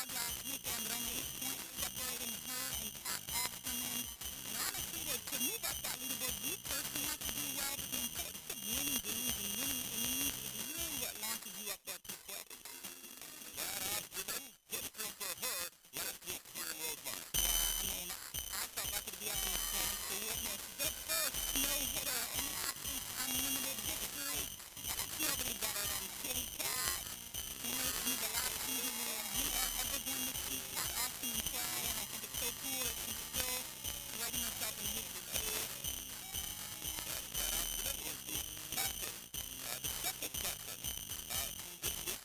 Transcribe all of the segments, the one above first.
club last weekend, but only 8 points separating her and Kat Osterman. And honestly, to move up that leaderboard, you personally have to do well, but the importance of winning games and winning innings is really what launches you up there pretty quick. That Osterman, good through for her last week here in Rosemont. Yeah, I mean, I felt lucky to be up in the stands to witness the first no-hitter in Athletes Unlimited history. And it's nobody better than Kitty Cat. She makes me the last season where we are ever going to see Cat Osterman play, and I think it's so cool that she's still writing herself in history. That Osterman was the captain, the second captain. This week,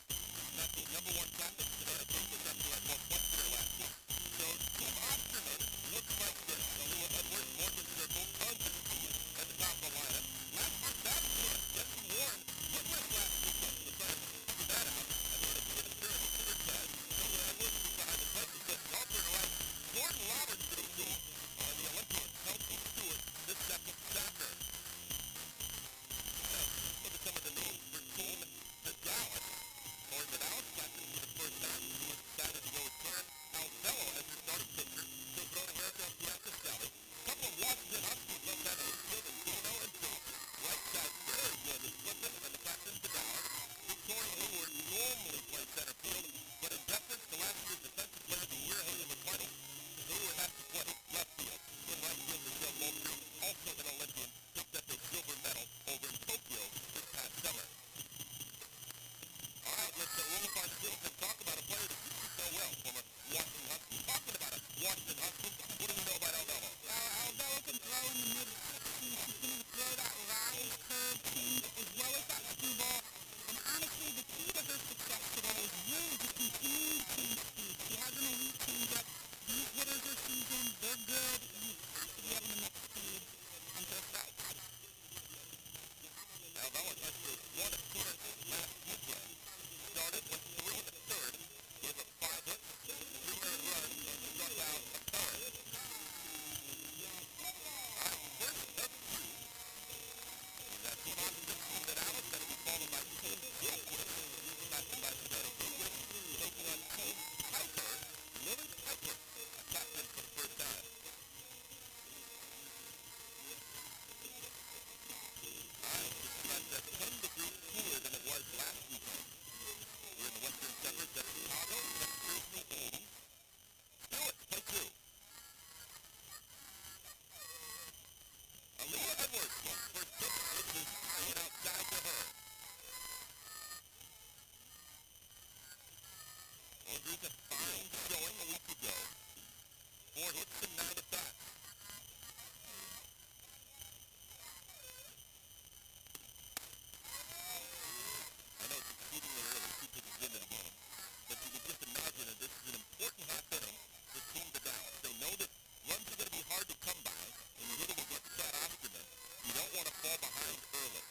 not the number one captain today. I think was actually at 1 point today last week. So Team Osterman looks like this. Aaliyah Edwards, Morgan Circle, undefeated at the top of the lineup. Last week, that's it. Jesse Warren, good race last weekend. So decided to figure that out. I mean, it's an appearance to their test. Aaliyah Edwards is behind the plate. It's just also in the right. Gordon Roberts to the team. The Olympian Kelsey Stewart, the second stacker. Look at some of the names for Team Vidales. Or Vidales, captain for the first time. He was decided to go with Karen Alvello as her starting pitcher. Still throwing Erica Piazza-Sally. Couple of Washington Huskies, Lopez Field and Dino and Jones. Right side, very good is Flippin and the captain Vidales. Victoria Hayward normally plays center field, but in deference to last year's defensive player of the year, Haley McClinty, Hayward has to play left field. In right field, Michelle Moultrie, also an Olympian, picked up a silver medal over in Tokyo this past summer. All right, let's roll up our field and talk about a player that you so well, former Washington Husky. Talking about a Washington Husky, what do we know about Alvello? Alvello can throw in the mid-60s. She's going to throw that rise, curve, change, as well as that screwball. And honestly, the key to her success today is really just continuing to change speed. She has an elite changeup. These hitters are seasoned. They're good. You have to be able to mix speed and throw strikes. Alvello actually won a tournament last weekend. Started with 3 in the third, gave up 5 hits, 3 earned runs, and struck out a third. All right, first of 2. That Team Osterman, Team Vidales, that'll be followed by Team Gilquist, captain by Savannah Gilquist, taking on Team Piper, Lily Piper, a captain for the first time. All right, it's about 10 degrees cooler than it was last weekend. We're in the western suburbs of Chicago, temperatures in the 80s. Stewart, play 2. Aaliyah Edwards, first pitch, this is hanging outside to her. Well, here's a fine showing a week ago. 4 hits and 9 at bats. I know it's exceedingly early, 2 pitches into the game, but you can just imagine that this is an important half inning for Team Vidales. They know that runs are going to be hard to come by when you're hitting against Cat Osterman. You don't want to fall behind early.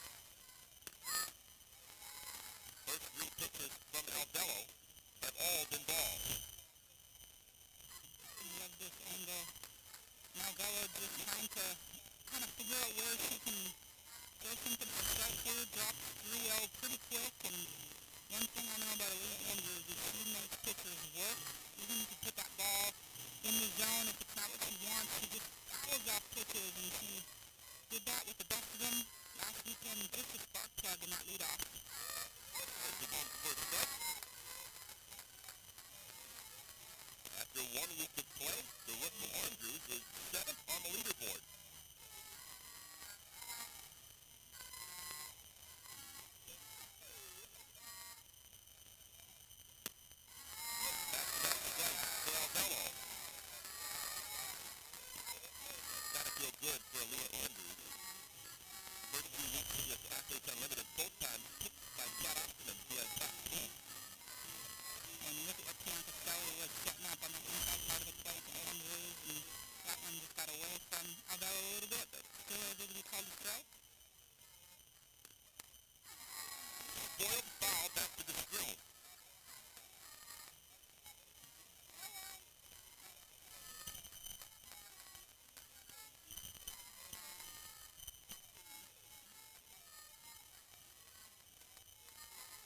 First 3 pitches from Alvello have all been balls. I love this angle. Alvello just trying to kind of figure out where she can throw something for strike here, drop 3-0 pretty quick, and one thing I know about Aaliyah Edwards is she makes pitchers work. Even if you put that ball in the zone, if it's not what she wants, she just fouls off pitches, and she did that with the best of them last weekend, just a spark plug in that leadoff. There's the game's first up. After 1 week of play, the rookie Andrews is 7th on the leaderboard. Gotta feel good for Aaliyah Andrews. First 2 weeks against Athletes Unlimited, both times picked by Cat Osterman. She has top 10. And look at what Piazza-Sally was setting up on the inside part of the plate to Andrews, and that one just got away from Alvello a little bit, but still able to be called a strike. Spoiled foul back to the screen.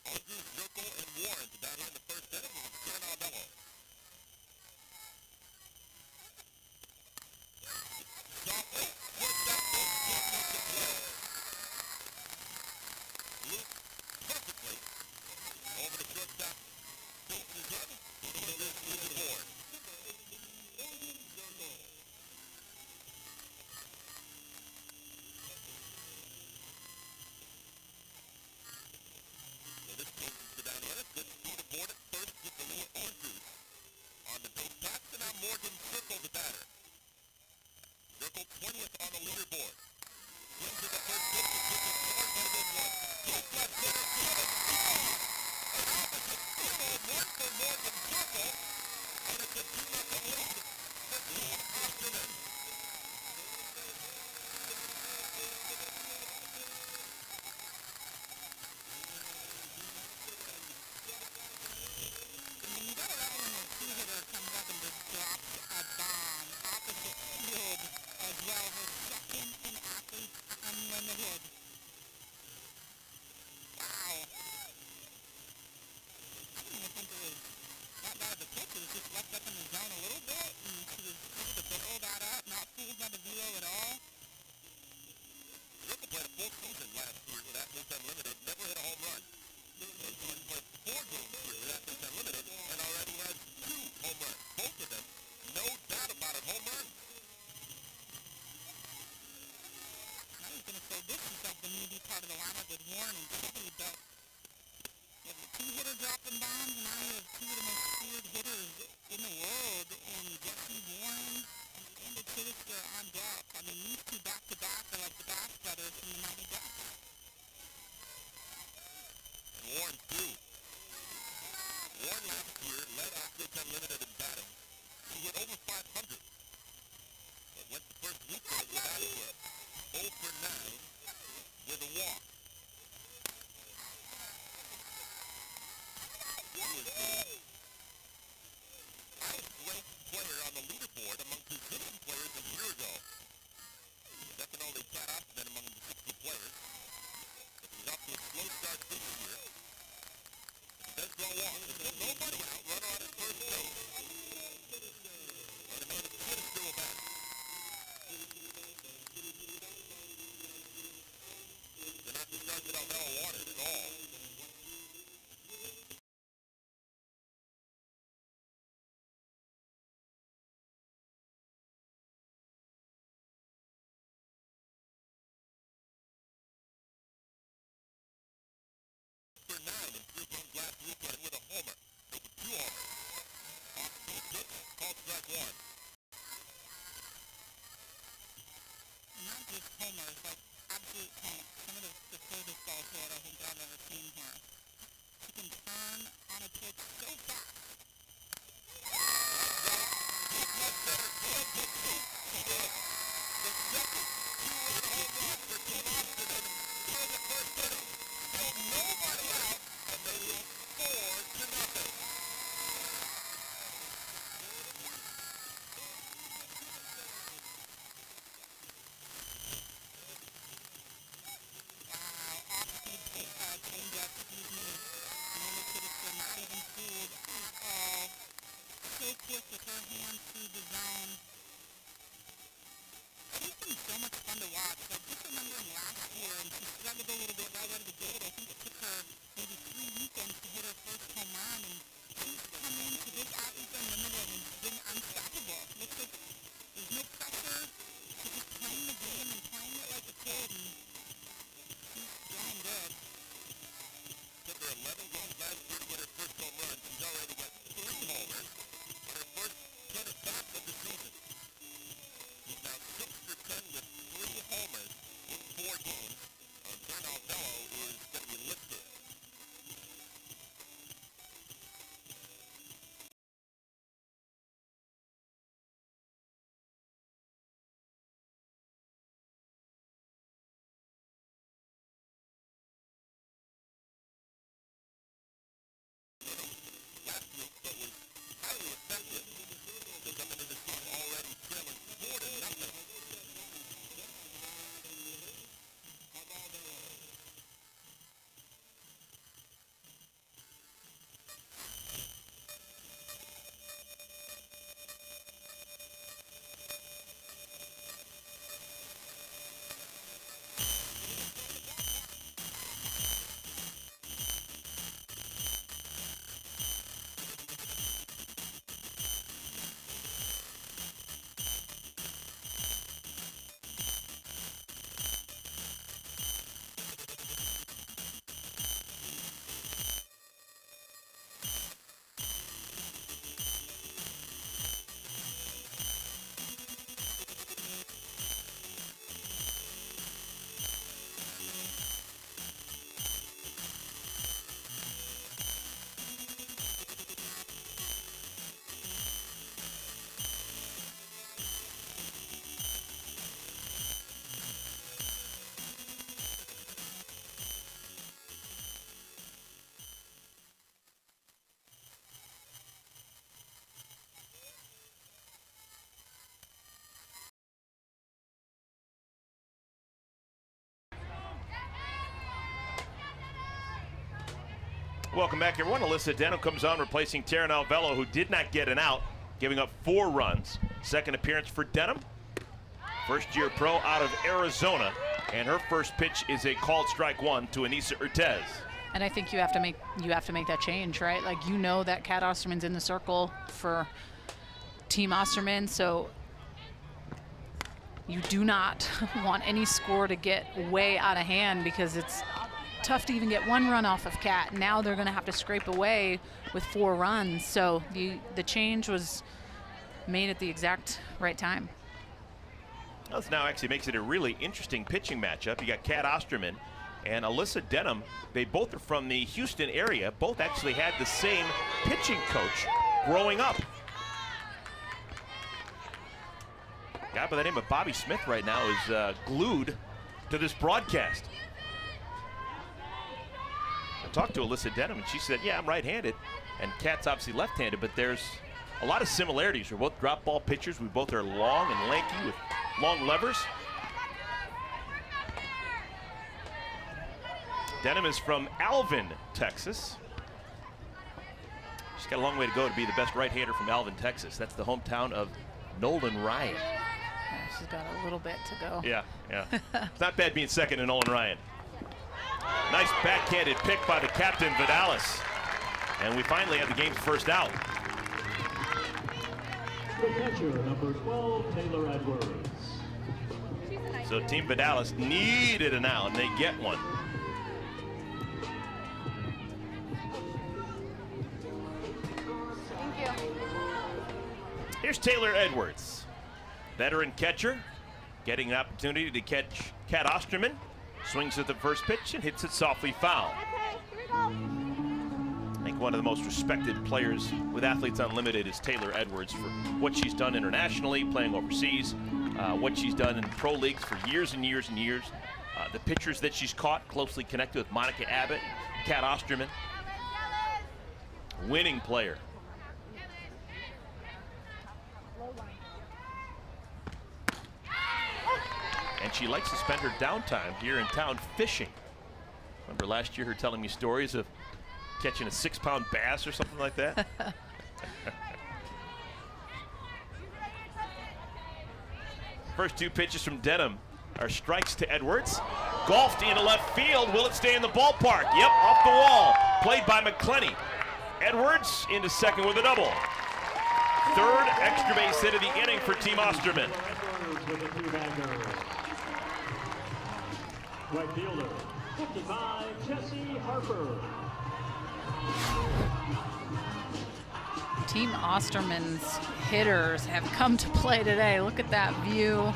Andrews, Zirkle, and Warren down here in the first inning with Karen Alvello. Showtime limited in batting. She hit over 500. But went the first weekend without a hit. 0 for 9 with a walk. He was the highest-ranked player on the leaderboard among position players a year ago. Second only Cat Osterman among the 60 players. But he's off to a slow start this year. Does draw walk. There's nobody out. Runner on at first base. But it made a kid still back. They're not discharged at Alvelo wanted at all. For 9 and 3 runs last weekend with a homer. With 2 homers. Off to a pitch. Called strike 1. Not just homers, like absolute tanks. Some of the furthest ball hit I think I've ever seen here. She can turn on a pitch so fast. He's much better. Good pitch. He did. The second 2-run home run for Team Osterman here in the first inning. Still nobody out, and they lead 4-0. Wow, off-speed change-up, excuse me. Normal pitches were not even fooled at all. So quick with her hands through the zone. She's been so much fun to watch. Like, just remembering last year, and she struggled a little bit right out of the gate. I think it took her maybe 3 weekends to hit her first home run, and she's come into this Outreach Unlimited and been unstoppable. Looks like there's no pressure. She's just playing the game and playing it like a kid, and she's doing good. Took her 11 games last year to get her first home run. She's already got 3 homers on her first 10 at-bats of the season. She's now 6 for 10 with 3 homers in 4 games. John Alvelo is going to be listed. Last week, but was highly effective. So coming into the season already trailing 4-0. Welcome back, everyone. Alyssa Denham comes on, replacing Taryn Alvelo, who did not get an out, giving up 4 runs. Second appearance for Denham. First-year pro out of Arizona, and her first pitch is a called strike 1 to Anissa Urtez. And I think you have to make that change, right? Like, you know that Cat Osterman's in the circle for Team Osterman, so you do not want any score to get way out of hand, because it's tough to even get 1 run off of Cat. Now they're going to have to scrape away with 4 runs. So the change was made at the exact right time. This now actually makes it a really interesting pitching matchup. You got Cat Osterman and Alyssa Denham. They both are from the Houston area. Both actually had the same pitching coach growing up. A guy by the name of Bobby Smith right now is glued to this broadcast. I talked to Alyssa Denham, and she said, yeah, I'm right-handed, and Kat's obviously left-handed, but there's a lot of similarities. We're both drop ball pitchers. We both are long and lanky with long levers. Denham is from Alvin, Texas. She's got a long way to go to be the best right-hander from Alvin, Texas. That's the hometown of Nolan Ryan. Yeah, she's got a little bit to go. Yeah, yeah. It's not bad being second to Nolan Ryan. Nice backhanded pick by the captain, Vidales. And we finally have the game's first out. The catcher, number 12, Taylor Edwards. So Team Vidales needed an out, and they get one. Thank you. Here's Taylor Edwards, veteran catcher, getting an opportunity to catch Kat Osterman. Swings at the first pitch and hits it softly foul. Okay, here we go. I think one of the most respected players with Athletes Unlimited is Taylor Edwards for what she's done internationally, playing overseas, what she's done in pro leagues for years and years and years. The pitchers that she's caught closely connected with Monica Abbott, Kat Osterman. Winning player. And she likes to spend her downtime here in town fishing. Remember last year her telling me stories of catching a 6-pound bass or something like that? First two pitches from Denham are strikes to Edwards. Golfed into left field. Will it stay in the ballpark? Yep, off the wall. Played by McClenny. Edwards into second with a double. Third extra base hit of the inning for Team Osterman. With a two-bagger. Right fielder, 55, Jesse Harper. Team Osterman's hitters have come to play today. Look at that view.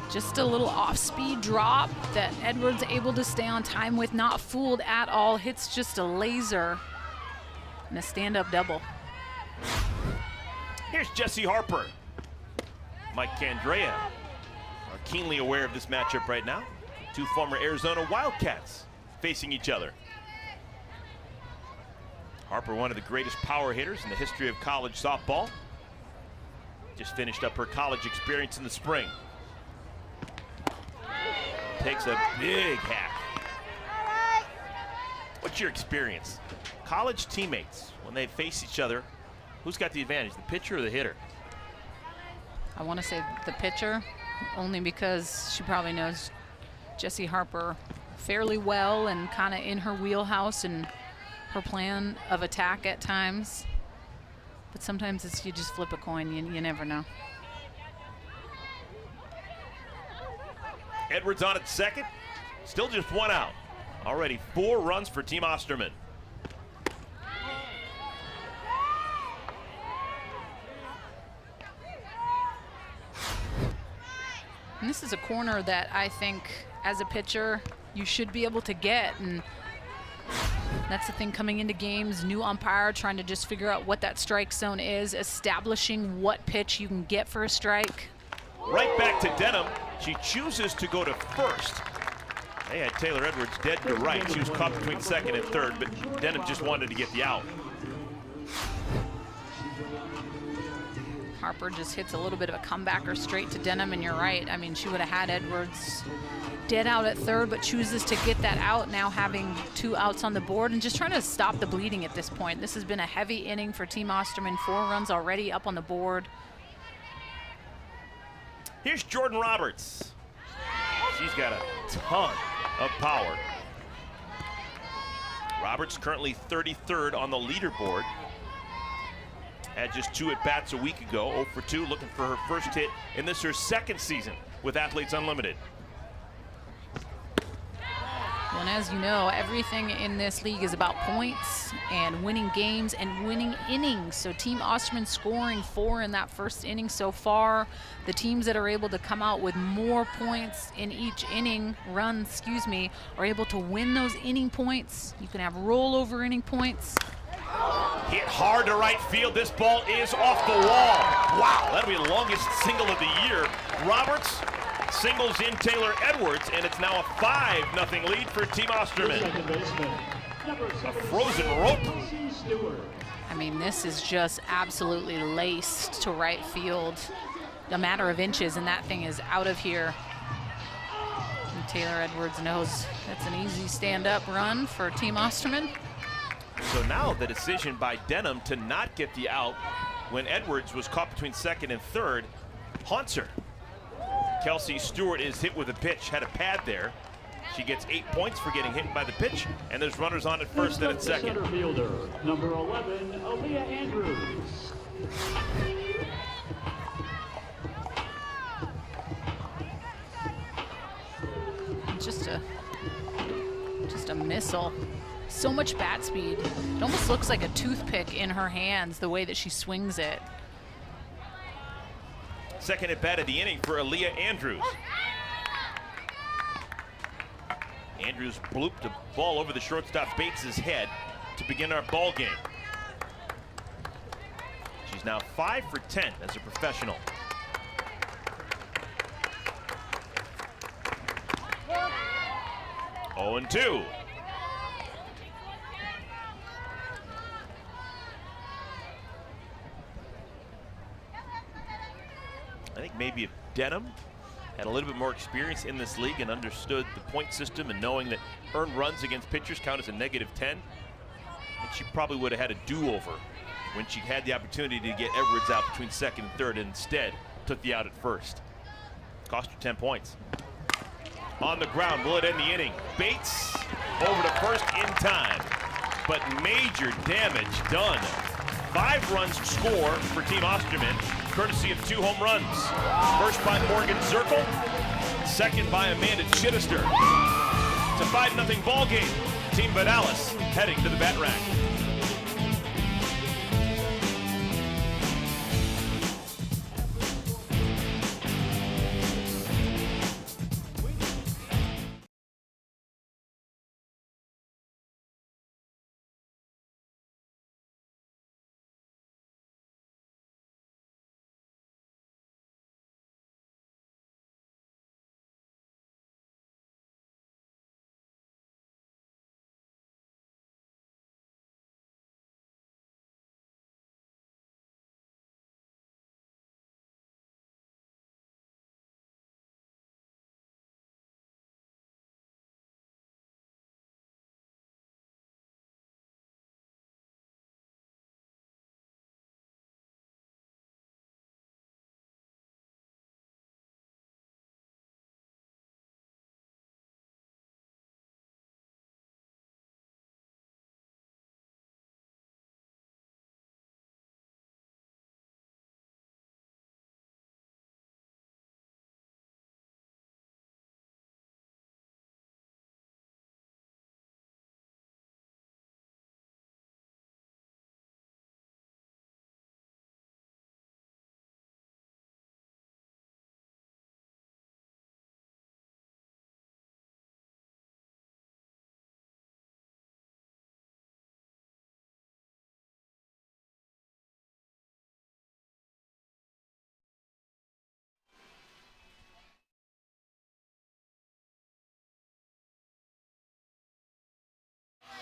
Just a little off-speed drop that Edwards able to stay on time with, not fooled at all. Hits just a laser and a stand-up double. Here's Jesse Harper. Mike Candrea are keenly aware of this matchup right now. Two former Arizona Wildcats facing each other. Harper, one of the greatest power hitters in the history of college softball. Just finished up her college experience in the spring. Takes a big hack. What's your experience? College teammates, when they face each other, who's got the advantage, the pitcher or the hitter? I want to say the pitcher, only because she probably knows Jesse Harper fairly well and kind of in her wheelhouse and her plan of attack at times. But sometimes it's you just flip a coin, you never know. Edwards on at second, still just one out. Already 4 runs for Team Osterman. And this is a corner that I think, as a pitcher, you should be able to get. And that's the thing coming into games, new umpire trying to just figure out what that strike zone is, establishing what pitch you can get for a strike. Right back to Denham. She chooses to go to first. They had Taylor Edwards dead to right. She was caught between second and third, but Denham just wanted to get the out. Harper just hits a little bit of a comebacker straight to Denham, and you're right. I mean, she would have had Edwards dead out at third, but chooses to get that out, now having 2 outs on the board and just trying to stop the bleeding at this point. This has been a heavy inning for Team Osterman. 4 runs already up on the board. Here's Jordan Roberts. She's got a ton of power. Roberts currently 33rd on the leaderboard. Had just 2 at-bats a week ago, 0 for 2, looking for her first hit in this her second season with Athletes Unlimited. Well, and as you know, everything in this league is about points and winning games and winning innings. So Team Osterman scoring 4 in that first inning so far. The teams that are able to come out with more points in each inning, are able to win those inning points. You can have rollover inning points. Hit hard to right field. This ball is off the wall. Wow, that'll be the longest single of the year. Roberts singles in Taylor Edwards, and it's now a 5-0 lead for Team Osterman. Second baseman, number A 76, frozen rope. Kelsey Stewart. I mean, this is just absolutely laced to right field. A matter of inches, and that thing is out of here. And Taylor Edwards knows it's an easy stand-up run for Team Osterman. So now the decision by Denham to not get the out when Edwards was caught between second and third haunts her. Kelsey Stewart is hit with a pitch, had a pad there. She gets 8 points for getting hit by the pitch, and there's runners on at first and at second. Center fielder, number 11, Aaliyah Andrews. Just a missile. So much bat speed. It almost looks like a toothpick in her hands, the way that she swings it. Second at bat of the inning for Aaliyah Andrews. Andrews blooped a ball over the shortstop Bates's head to begin our ball game. She's now 5 for 10 as a professional. Oh, and 2. I think maybe if Denham had a little bit more experience in this league and understood the point system and knowing that earned runs against pitchers count as a -10, I think she probably would have had a do-over when she had the opportunity to get Edwards out between second and third, and instead took the out at first. Cost her 10 points. On the ground, will it end the inning? Bates over to first in time, but major damage done. 5 runs score for Team Osterman, courtesy of 2 home runs. First by Morgan Zirkle, second by Amanda Chittister. It's a 5-0 ball game. Team Vidales heading to the bat rack.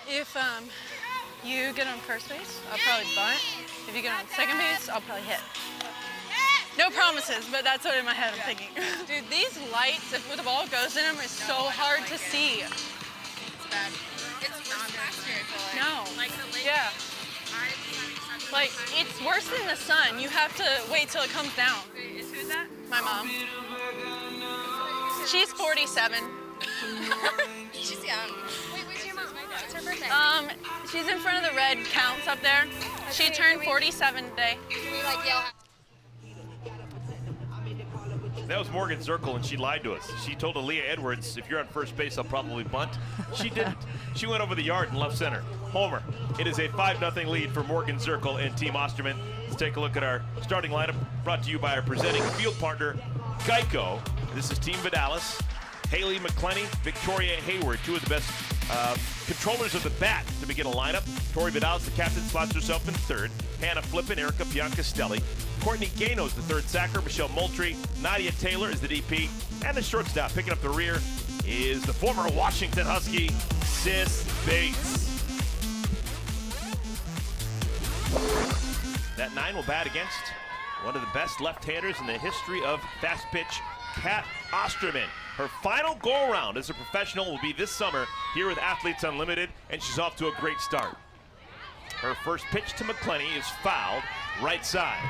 If you get on first base, I'll probably bunt. If you get on second base, I'll probably hit. No promises, but that's what in my head I'm thinking. Dude, these lights, if the ball goes in them, is so hard to see. It's bad. It's not last year, I feel like. No. Like the lake. Yeah. Like, it's worse than the sun. You have to wait till it comes down. Who's that? My mom. She's 47. She's young. Wait, where's your mom? What's her birthday? She's in front of the red counts up there. She turned 47 today. Can we like yell? That was Morgan Zirkle, and she lied to us. She told Aaliyah Edwards, if you're on first base, I'll probably bunt. She didn't. She went over the yard in left center. Homer. It is a 5-0 lead for Morgan Zirkle and Team Osterman. Let's take a look at our starting lineup, brought to you by our presenting field partner, Geico. This is Team Vidales, Haley McClenny, Victoria Hayward, 2 of the best Controllers of the bat to begin a lineup. Tori Vidales, the captain, slots herself in third. Hannah Flippin, Erica Biancastelli. Courtney Gano's the third sacker. Michelle Moultrie. Nadia Taylor is the DP. And the shortstop picking up the rear is the former Washington Husky, Sis Bates. That 9 will bat against one of the best left-handers in the history of fast pitch, Kat Osterman. Her final go-around as a professional will be this summer here with Athletes Unlimited, and she's off to a great start. Her first pitch to McClenny is fouled, right side.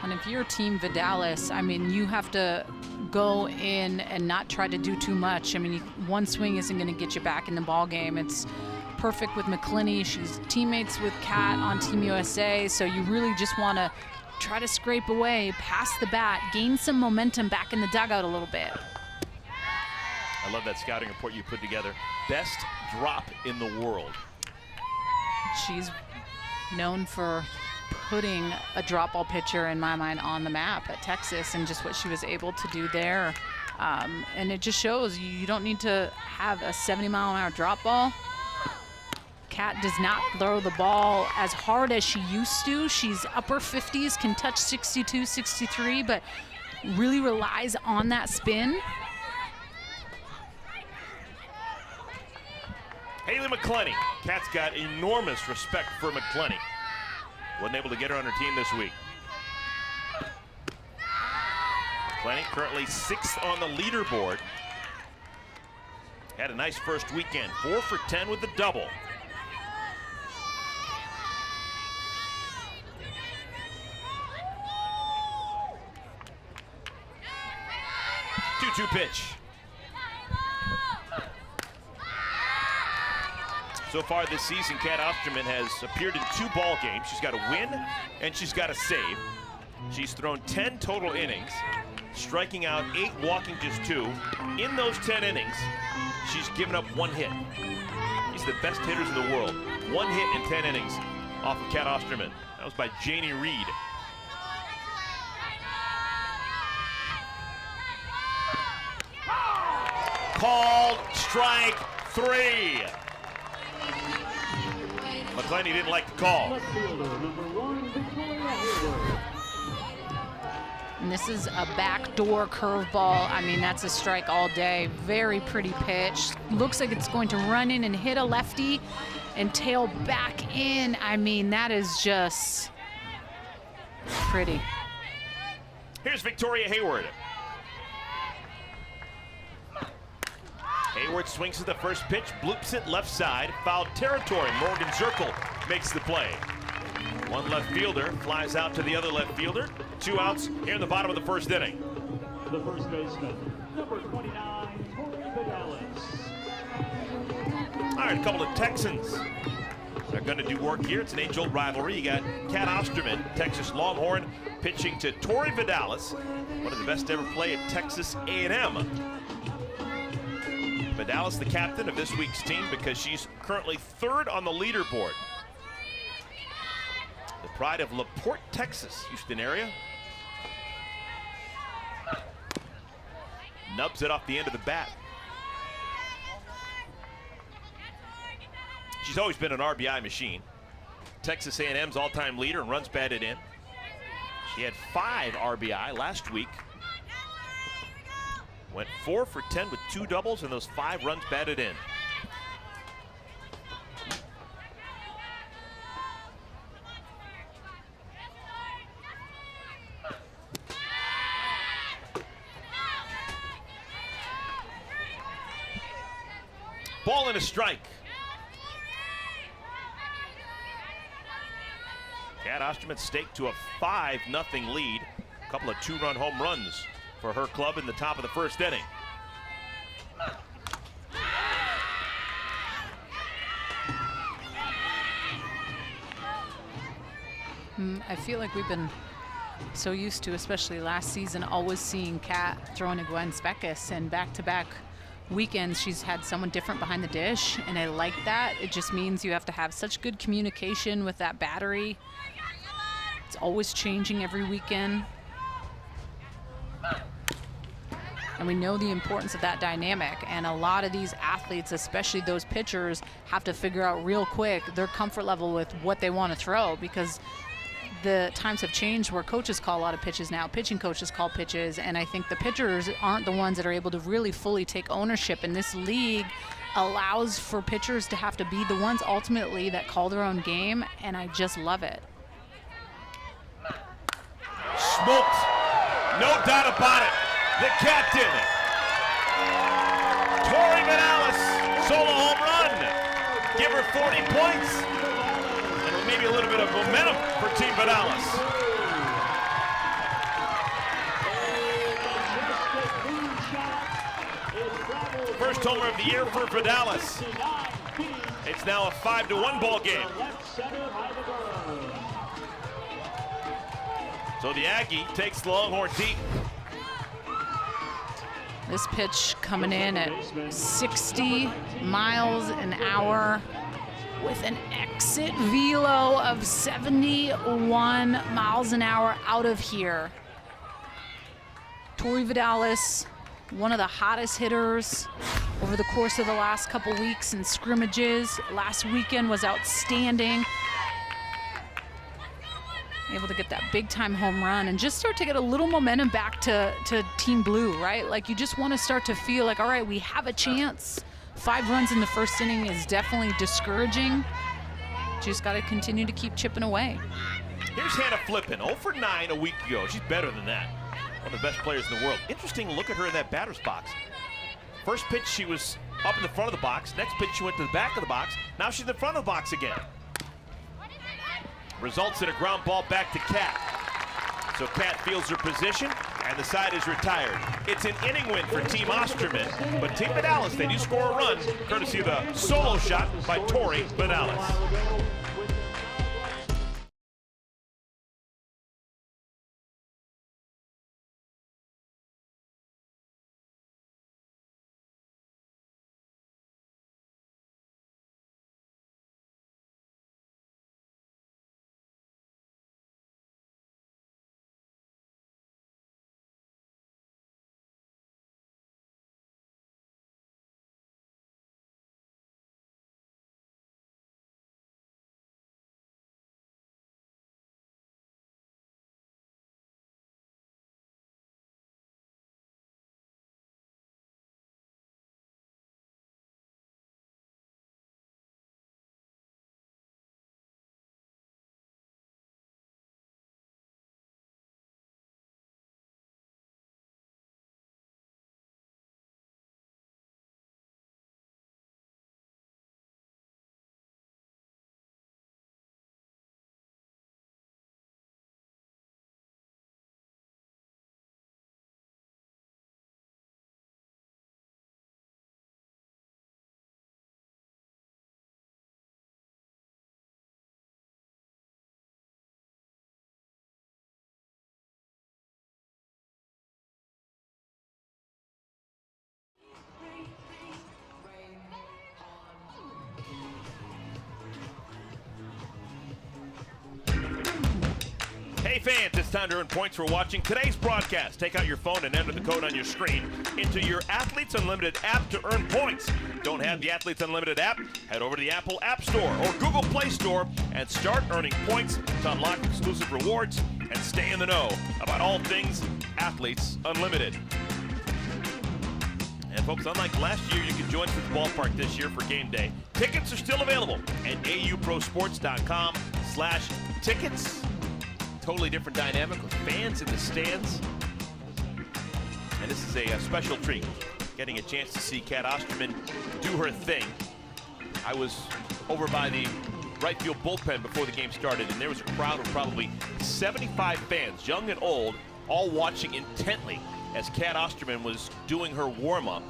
And if you're Team Vidales, I mean, you have to go in and not try to do too much. I mean, one swing isn't going to get you back in the ball game. It's perfect with McClenny. She's teammates with Kat on Team USA, so you really just want to try to scrape away, pass the bat, gain some momentum back in the dugout a little bit. I love that scouting report you put together. Best drop in the world. She's known for putting a drop ball pitcher, in my mind, on the map at Texas, and just what she was able to do there. And it just shows you don't need to have a 70-mile-an-hour drop ball. Kat does not throw the ball as hard as she used to. She's upper 50s, can touch 62, 63, but really relies on that spin. Haley McClenny. Kat's got enormous respect for McClenny. Wasn't able to get her on her team this week. McClenny currently 6th on the leaderboard. Had a nice first weekend. 4 for 10 with the double. Two pitch. So far this season, Kat Osterman has appeared in 2 ball games. She's got a win and she's got a save. She's thrown 10 total innings, striking out 8, walking just 2. In those 10 innings, she's given up 1 hit. She's the best hitters in the world. 1 hit in 10 innings off of Kat Osterman. That was by Janie Reed. Called strike 3. McClenny didn't like the call. And this is a backdoor curveball. I mean, that's a strike all day. Very pretty pitch. Looks like it's going to run in and hit a lefty and tail back in. I mean, that is just pretty. Here's Victoria Hayward. Hayward swings at the first pitch, bloops it left side, foul territory. Morgan Zirkle makes the play. One left fielder flies out to the other left fielder. 2 outs here in the bottom of the first inning. The first baseman, number 29, Tori Vidales. All right, a couple of Texans. They're going to do work here. It's an age-old rivalry. You got Kat Osterman, Texas Longhorn, pitching to Tori Vidales, one of the best to ever play at Texas A&M. Vidales, the captain of this week's team, because she's currently 3rd on the leaderboard. The pride of LaPorte, Texas, Houston area. Nubs it off the end of the bat. She's always been an RBI machine. Texas A&M's all-time leader in runs batted in. She had 5 RBI last week. Went 4 for 10 with 2 doubles and those 5 runs batted in. Ball and a strike. Kat Osterman staked to a 5-0 lead. A couple of 2-run home runs for her club in the top of the first inning. I feel like we've been so used to, especially last season, always seeing Kat throwing to Gwen Speckis, and back-to-back weekends she's had someone different behind the dish, and I like that. It just means you have to have such good communication with that battery. It's always changing every weekend. And we know the importance of that dynamic. And a lot of these athletes, especially those pitchers, have to figure out real quick their comfort level with what they want to throw, because the times have changed where coaches call a lot of pitches now. Pitching coaches call pitches, and I think the pitchers aren't the ones that are able to really fully take ownership. And this league allows for pitchers to have to be the ones ultimately that call their own game, and I just love it. Smoked. No doubt about it. The captain, Tori Vidales, solo home run. Give her 40 points. And maybe a little bit of momentum for Team Vidales. First homer of the year for Vidales. It's now a 5-1 ball game. So the Aggie takes the Longhorn deep. This pitch coming in at 60 miles an hour with an exit velo of 71 miles an hour out of here. Tori Vidales, one of the hottest hitters over the course of the last couple weeks in scrimmages. Last weekend was outstanding. Able to get that big-time home run and just start to get a little momentum back to Team Blue, right? Like, you just want to start to feel like, all right, we have a chance. 5 runs in the first inning is definitely discouraging. Just got to continue to keep chipping away. Here's Hannah Flippin, 0 for 9 a week ago. She's better than that. One of the best players in the world. Interesting look at her in that batter's box. First pitch, she was up in the front of the box. Next pitch, she went to the back of the box. Now she's in the front of the box again. Results in a ground ball back to Kat. So Kat fields her position, and the side is retired. It's an inning win for Team Osterman, but Team Vidales, they do score a run, courtesy of the solo shot by Tori Vidales. Hey fans, it's time to earn points for watching today's broadcast. Take out your phone and enter the code on your screen into your Athletes Unlimited app to earn points. Don't have the Athletes Unlimited app? Head over to the Apple App Store or Google Play Store and start earning points to unlock exclusive rewards and stay in the know about all things Athletes Unlimited. And folks, unlike last year, you can join us at the ballpark this year for game day. Tickets are still available at auprosports.com/tickets. Totally different dynamic with fans in the stands. And this is a special treat, getting a chance to see Kat Osterman do her thing. I was over by the right field bullpen before the game started, and there was a crowd of probably 75 fans, young and old, all watching intently as Kat Osterman was doing her warm-up.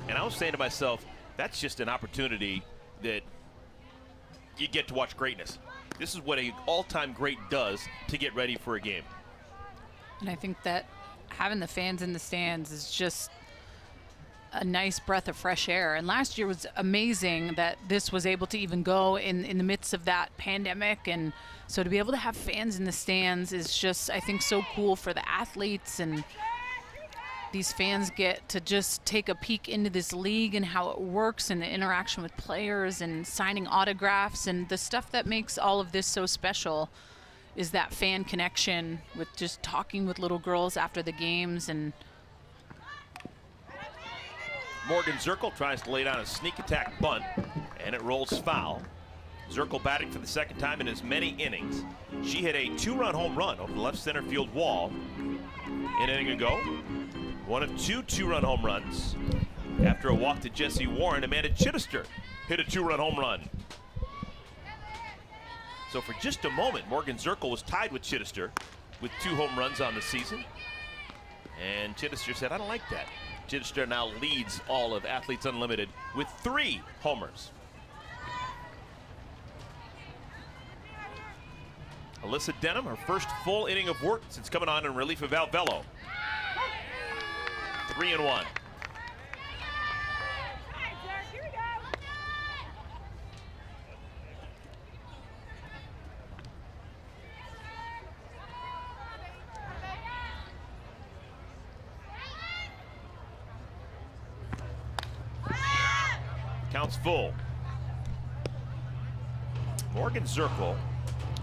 And I was saying to myself, that's just an opportunity that you get to watch greatness. This is what an all-time great does to get ready for a game. And I think that having the fans in the stands is just a nice breath of fresh air. And last year was amazing that this was able to even go in the midst of that pandemic. And so to be able to have fans in the stands is just, I think, so cool for the athletes. And these fans get to just take a peek into this league and how it works and the interaction with players and signing autographs, and the stuff that makes all of this so special is that fan connection with just talking with little girls after the games. And Morgan Zirkle tries to lay down a sneak attack bunt, and it rolls foul. Zirkle batting for the second time in as many innings. She hit a 2-run home run over the left center field wall an inning ago. One of 2 2-run home runs. After a walk to Jesse Warren, Amanda Chittister hit a 2-run home run. So for just a moment, Morgan Zirkle was tied with Chittister with 2 home runs on the season. And Chittister said, I don't like that. Chittister now leads all of Athletes Unlimited with 3 homers. Alyssa Denham, her first full inning of work since coming on in relief of Alvello. 3-1. Counts full. Morgan Zirkle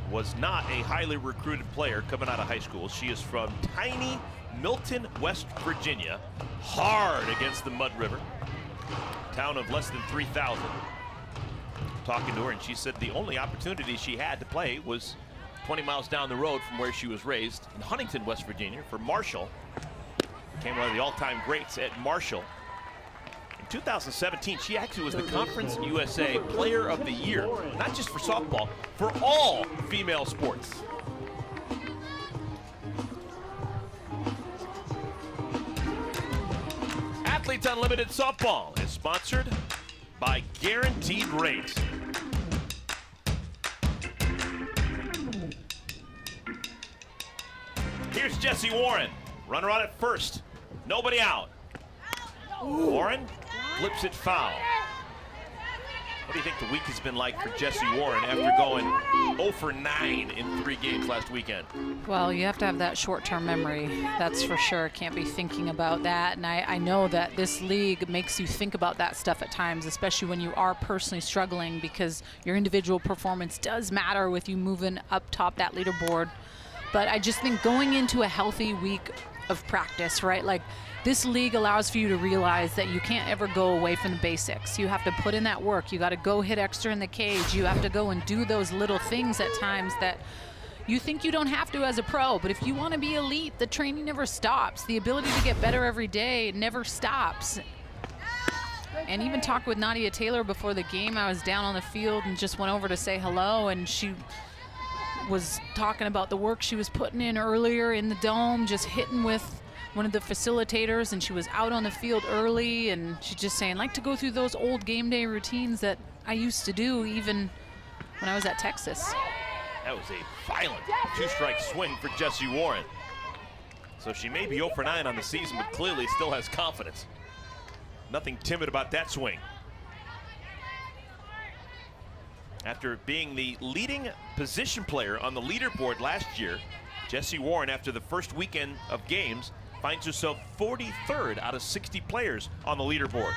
was not a highly recruited player coming out of high school. She is from tiny Milton, West Virginia. Hard against the Mud River. Town of less than 3,000. Talking to her, and she said the only opportunity she had to play was 20 miles down the road from where she was raised in Huntington, West Virginia, for Marshall. Became one of the all-time greats at Marshall. In 2017, she actually was the Conference USA Player of the Year, not just for softball, for all female sports. Athletes Unlimited Softball is sponsored by Guaranteed Rate. Here's Jesse Warren, runner on at first, nobody out. Warren flips it foul. What do you think the week has been like for Jesse Warren after going 0 for 9 in 3 games last weekend? well, you have to have that short-term memory, that's for sure. Can't be thinking about that. And I know that this league makes you think about that stuff at times, especially when you are personally struggling, because your individual performance does matter with you moving up top that leaderboard. But I just think going into a healthy week of practice, right? Like, this league allows for you to realize that you can't ever go away from the basics. You have to put in that work. You got to go hit extra in the cage. You have to go and do those little things at times that you think you don't have to as a pro. But if you want to be elite, the training never stops. The ability to get better every day never stops. And even talked with Nadia Taylor before the game. I was down on the field and just went over to say hello, and she was talking about the work she was putting in earlier in the dome, just hitting with one of the facilitators, and she was out on the field early, and she's just saying, like to go through those old game day routines that I used to do even when I was at Texas. That was a violent 2-strike swing for Jesse Warren. So she may be 0 for 9 on the season, but clearly still has confidence. Nothing timid about that swing. After being the leading position player on the leaderboard last year, Jesse Warren, after the first weekend of games, finds herself 43rd out of 60 players on the leaderboard.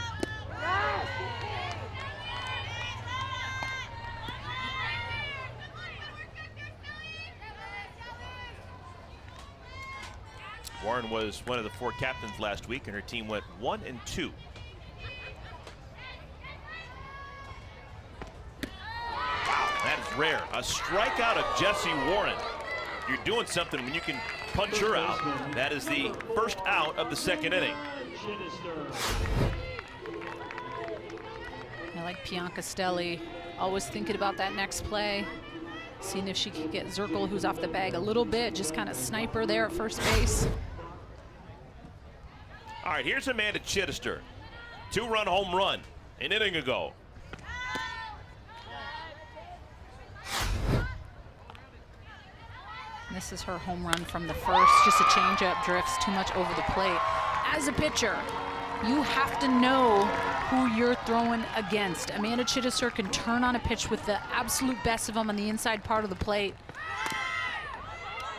Warren was one of the 4 captains last week, and her team went 1-2. That is rare. A strikeout of Jesse Warren. You're doing something when you can punch her out. That is the first out of the second inning. I like Bianca Stelli, always thinking about that next play, seeing if she could get Zirkle, who's off the bag a little bit, just kind of sniper there at first base. All right, here's Amanda Chittister. 2-run home run an inning ago. This is her home run from the first. Just a changeup, drifts too much over the plate. As a pitcher, you have to know who you're throwing against. Amanda Chittister can turn on a pitch with the absolute best of them on the inside part of the plate.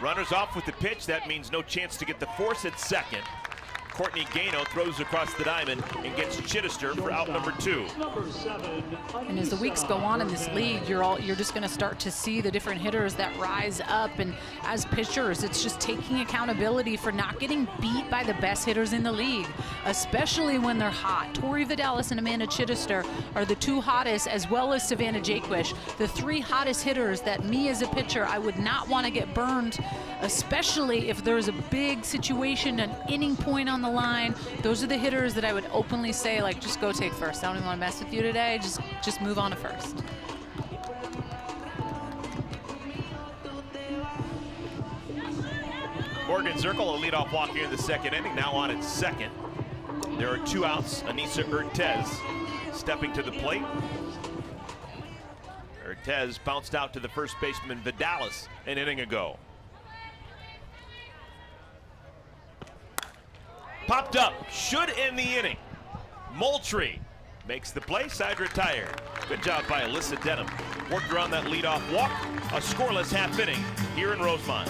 Runners off with the pitch. That means no chance to get the force at second. Courtney Gano throws across the diamond and gets Chittister for out number 2. And as the weeks go on in this league, you're just going to start to see the different hitters that rise up. And as pitchers, it's just taking accountability for not getting beat by the best hitters in the league, especially when they're hot. Tori Vidales and Amanda Chittister are the 2 hottest, as well as Savannah Jaquish, the 3 hottest hitters that me as a pitcher, I would not want to get burned, especially if there's a big situation, an inning point on the line. Those are the hitters that I would openly say, like, just go take first. I don't even want to mess with you today. Just move on to first. Morgan Zirkle, a leadoff walk here in the second inning, now on its second. There are 2 outs. Anissa Urtez stepping to the plate. Urtez bounced out to the first baseman Vidales an inning ago. Popped up, should end the inning. Moultrie makes the play, side retired. Good job by Alyssa Denham. Worked around that leadoff walk, a scoreless half inning here in Rosemont.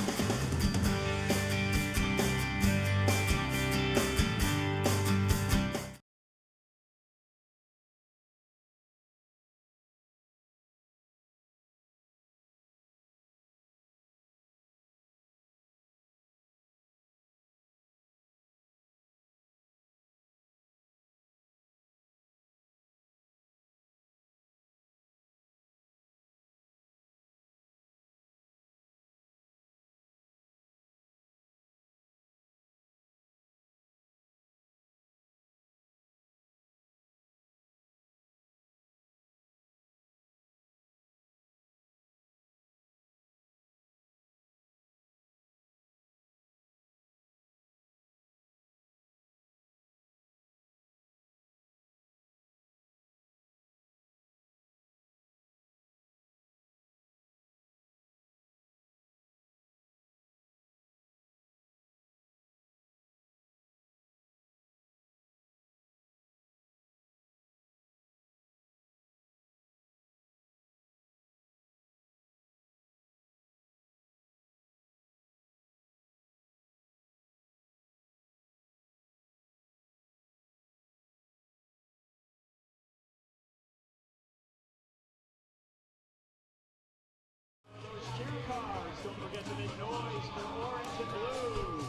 Don't forget to make noise for orange and blue.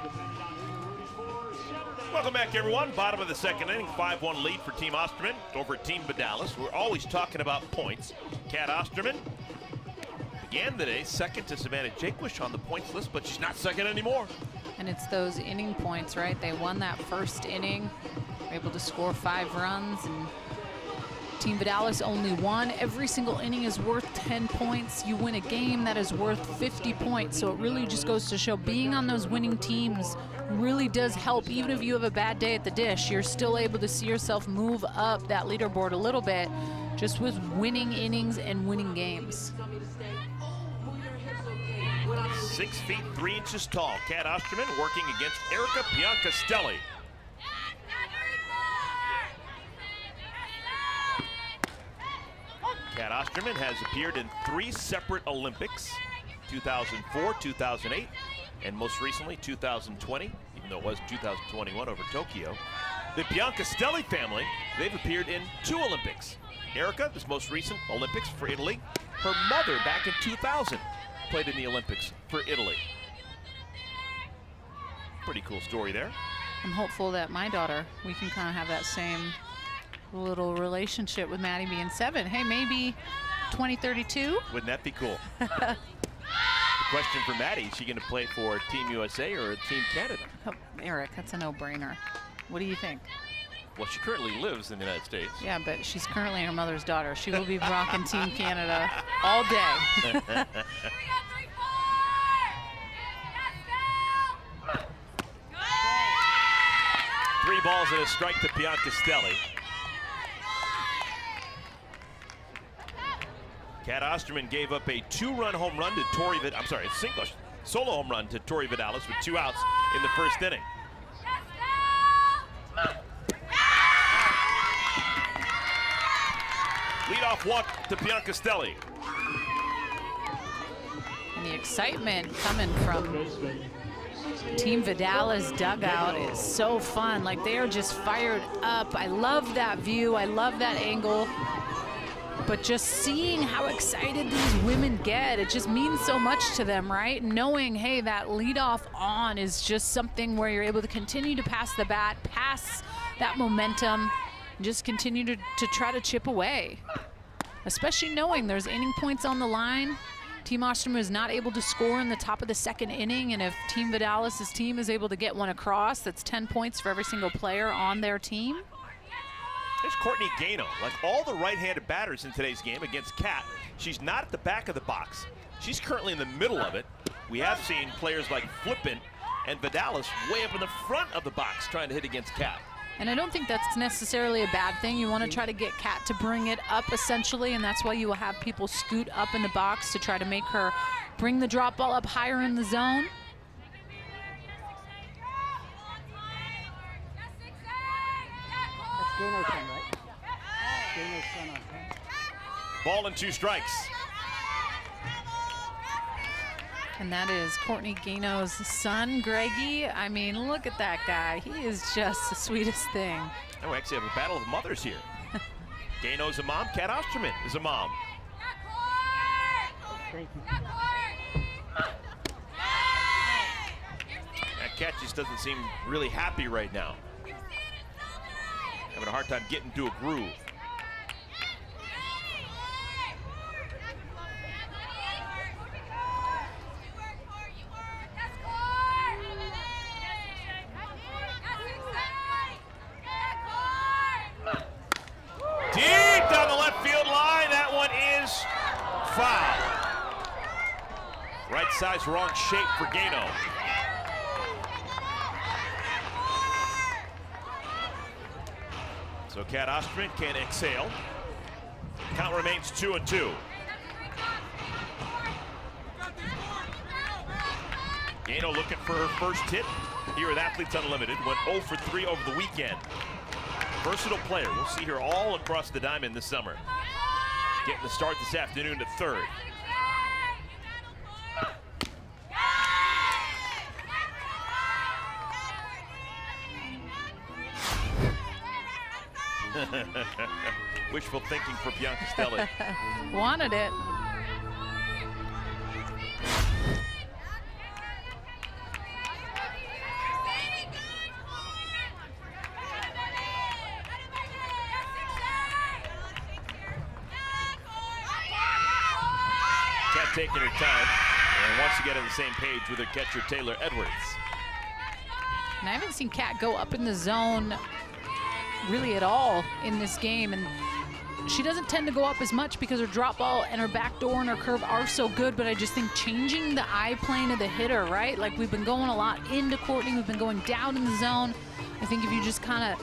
Depending on who you're rooting for, Saturday. Welcome back, everyone. Bottom of the second inning, 5-1 lead for Team Osterman over Team Vidales. We're always talking about points. Kat Osterman began the day second to Savannah Jaquish on the points list, but she's not second anymore. And it's those inning points, right? They won that first inning, were able to score 5 runs, and Team Vidales only 1. Every single inning is worth 10 points. You win a game, that is worth 50 points. So it really just goes to show being on those winning teams really does help. Even if you have a bad day at the dish, you're still able to see yourself move up that leaderboard a little bit just with winning innings and winning games. 6 feet 3 inches tall, Kat Osterman working against Erica Piancastelli. Kat Osterman has appeared in 3 separate Olympics, 2004, 2008, and most recently 2020, even though it was 2021 over Tokyo. The Piancastelli family, they've appeared in 2 Olympics. Erica, this most recent Olympics for Italy. Her mother back in 2000 played in the Olympics for Italy. Pretty cool story there. I'm hopeful that my daughter, we can kind of have that same little relationship with Maddie being 7. Hey, maybe 2032? Wouldn't that be cool? The question for Maddie, is she going to play for Team USA or Team Canada? Oh, Eric, that's a no-brainer. What do you think? Well, she currently lives in the United States. Yeah, but she's currently her mother's daughter. She will be rocking Team Canada all day. 3 balls and a strike to Piancastelli. Kat Osterman gave up a 2-run home run to Tori Vidales. I'm sorry, a solo home run to Tori Vidales with 2 outs in the first inning. Leadoff walk to Piancastelli. And the excitement coming from Team Vidales dugout is so fun. Like, they are just fired up. I love that view. I love that angle. But just seeing how excited these women get, it just means so much to them, right? Knowing, hey, that leadoff on is just something where you're able to continue to pass the bat, pass that momentum, and just continue to try to chip away. Especially knowing there's inning points on the line. Team Osterman is not able to score in the top of the second inning, and if Team Vidales' team is able to get one across, that's 10 points for every single player on their team. There's Courtney Gano. Like all the right-handed batters in today's game against Kat, she's not at the back of the box. She's currently in the middle of it. We have seen players like Flippin and Vidales way up in the front of the box trying to hit against Kat. And I don't think that's necessarily a bad thing. You want to try to get Kat to bring it up, essentially, and that's why you will have people scoot up in the box to try to make her bring the drop ball up higher in the zone. That's Gano's son, right? Gano's son on 10. Ball and 2 strikes. And that is Courtney Gano's son, Greggy. I mean, look at that guy. He is just the sweetest thing. Oh, we actually have a battle of mothers here. Gano's a mom, Kat Osterman is a mom. Thank you. That Kat just doesn't seem really happy right now. Having a hard time getting to a groove. Deep down the left field line, that one is foul. Right size, wrong shape for Gano. So Kat Osterman can exhale. Count remains 2-2. Gano looking for her first hit here at Athletes Unlimited. Went 0 for 3 over the weekend. Versatile player. We'll see her all across the diamond this summer. Getting the start this afternoon at third. Wishful thinking for Bianca Stelli. Wanted it. Kat taking her time and wants to get on the same page with her catcher, Taylor Edwards. And I haven't seen Kat go up in the zone really at all in this game, and she doesn't tend to go up as much because her drop ball and her back door and her curve are so good, but I just think changing the eye plane of the hitter, right? Like, we've been going a lot into Courtney, we've been going down in the zone. I think if you just kind of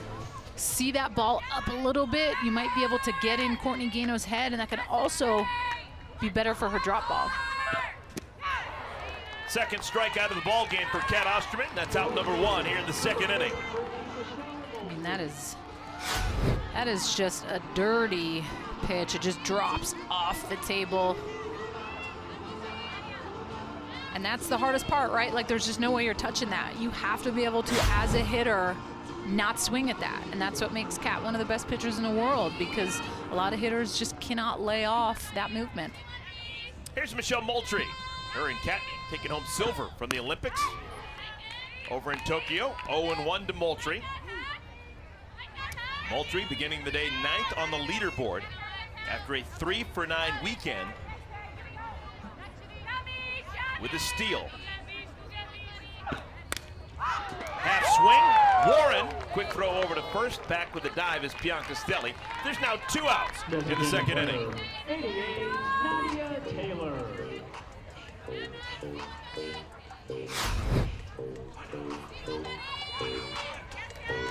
see that ball up a little bit, you might be able to get in Courtney Gano's head, and that can also be better for her drop ball. Second strikeout of the ball game for Kat Osterman. That's out number 1 here in the second inning. I mean, that is just a dirty pitch. It just drops off the table. And that's the hardest part, right? Like, there's just no way you're touching that. You have to be able to, as a hitter, not swing at that. And that's what makes Kat one of the best pitchers in the world, because a lot of hitters just cannot lay off that movement. Here's Michelle Moultrie. Her and Kat taking home silver from the Olympics over in Tokyo. 0-1 to Moultrie. Moultrie beginning the day 9th on the leaderboard after a 3-for-9 weekend with a steal. Half swing, Warren, quick throw over to first, back with a dive is Bianca Stelli. There's now 2 outs in the second inning. 88, Nadia Taylor.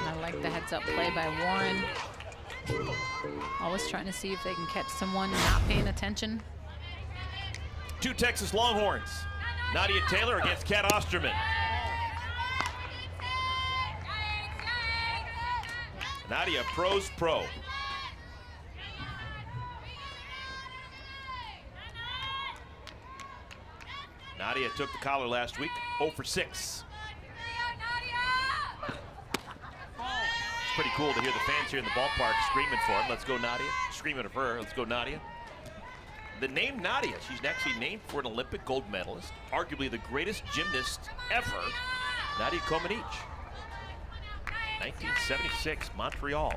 I like the heads-up play by Warren. Always trying to see if they can catch someone not paying attention. 2 Texas Longhorns. Nadia Taylor against Kat Osterman. Nadia, pro's pro. Nadia took the collar last week, 0 for 6. It's pretty cool to hear the fans here in the ballpark screaming for him. Let's go, Nadia. Screaming for her. Let's go, Nadia. The name Nadia, she's actually named for an Olympic gold medalist, arguably the greatest gymnast ever, Nadia Comaneci. 1976, Montreal.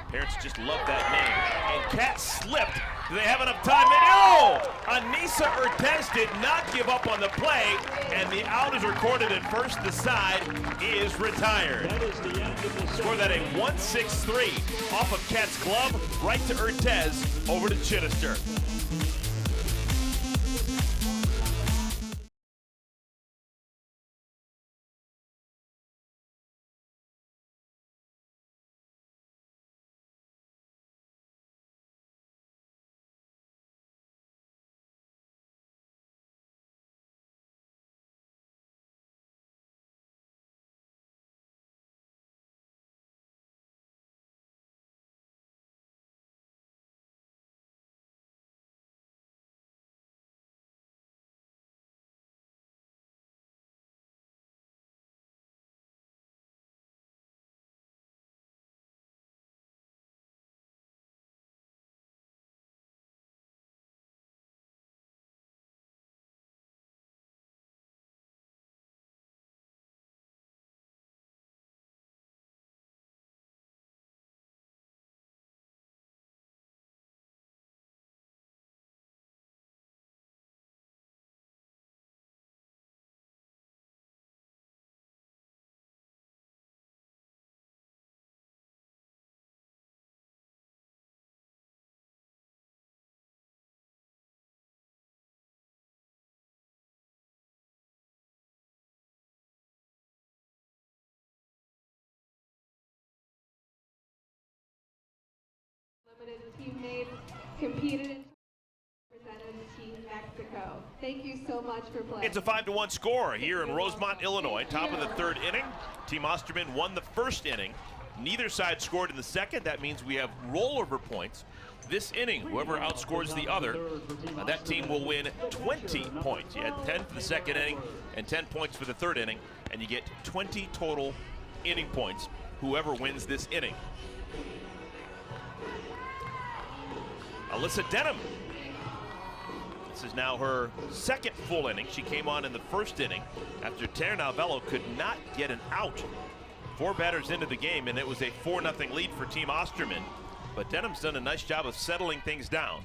Parents just love that name. And Kat slipped. Do they have enough time? They do! Anissa Urtez did not give up on the play, and the out is recorded at first. The side is retired. That is the end of the Score that a 1-6-3 off of Kat's glove, right to Urtez, over to Chittister. Limited teammates competed and represented Team Mexico. Thank you so much for playing. It's a 5-1 score here in Rosemont, Illinois. Top of the third inning. Team Osterman won the first inning. Neither side scored in the second. That means we have rollover points. This inning, whoever outscores the other, that team will win 20 points. You had 10 for the second inning and 10 points for the third inning, and you get 20 total inning points, whoever wins this inning. Alyssa Denham. This is now her second full inning. She came on in the first inning after Tara Novello could not get an out. 4 batters into the game, and it was a 4-0 lead for Team Osterman. But Denham's done a nice job of settling things down.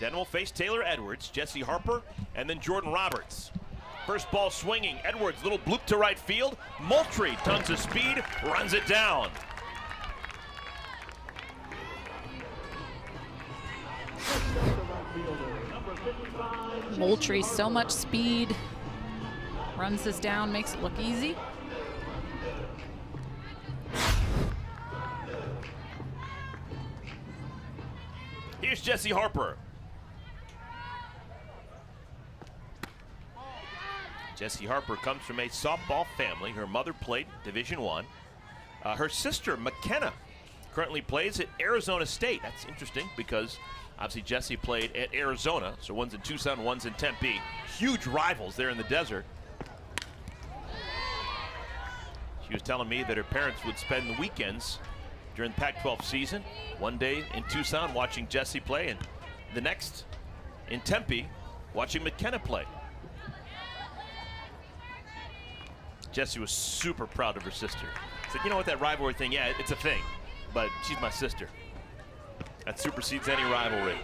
Denham will face Taylor Edwards, Jesse Harper, and then Jordan Roberts. First ball swinging. Edwards, little bloop to right field. Moultrie, tons of speed, runs it down. Moultrie, so much speed. Runs this down, makes it look easy. Here's Jesse Harper. Jesse Harper comes from a softball family. Her mother played Division I. Her sister, McKenna, currently plays at Arizona State. That's interesting because obviously Jesse played at Arizona, so one's in Tucson, one's in Tempe. Huge rivals there in the desert. She was telling me that her parents would spend the weekends during the Pac-12 season, one day in Tucson watching Jesse play, and the next in Tempe watching McKenna play. Jesse was super proud of her sister. Said, you know what, that rivalry thing, yeah, it's a thing, but she's my sister. That supersedes any rivalry.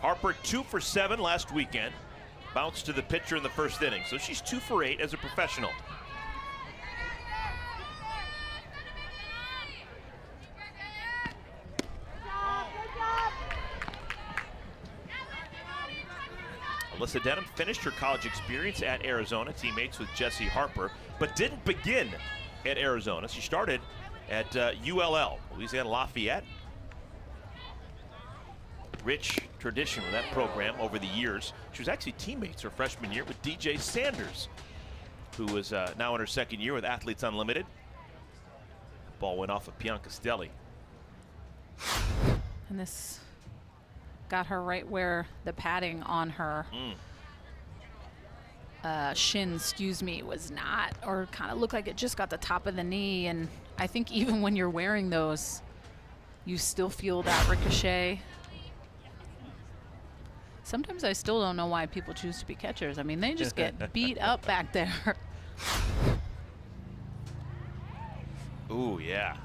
Harper 2 for 7 last weekend. Bounced to the pitcher in the first inning, so she's 2 for 8 as a professional. Alyssa Denham finished her college experience at Arizona, teammates with Jesse Harper, but didn't begin at Arizona. She started at ULL, Louisiana Lafayette. Rich tradition with that program over the years. She was actually teammates her freshman year with DJ Sanders, who is now in her second year with Athletes Unlimited. Ball went off of Pian Castelli. And this got her right where the padding on her shin, excuse me, was not, or kind of looked like it just got the top of the knee. And I think even when you're wearing those, you still feel that ricochet. Sometimes I still don't know why people choose to be catchers. I mean, they just get beat up back there. Ooh, yeah.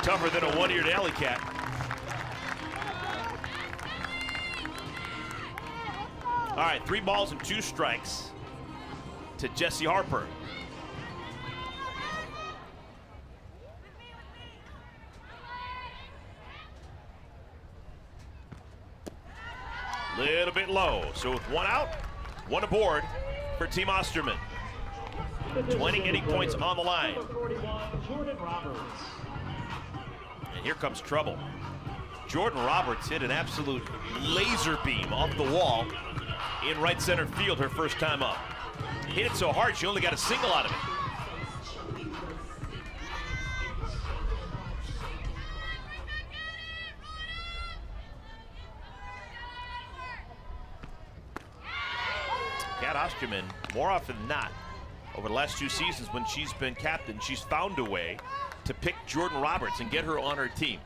Tougher than a one-eared alley cat. All right, 3 balls and 2 strikes to Jessie Harper. Little bit low, so with 1 out, 1 aboard for Team Osterman. 20 inning points on the line. And here comes trouble. Jordan Roberts hit an absolute laser beam off the wall in right center field her first time up. Hit it so hard she only got a single out of it. Kat Osterman, more often than not, over the last 2 seasons when she's been captain, she's found a way to pick Jordan Roberts and get her on her team.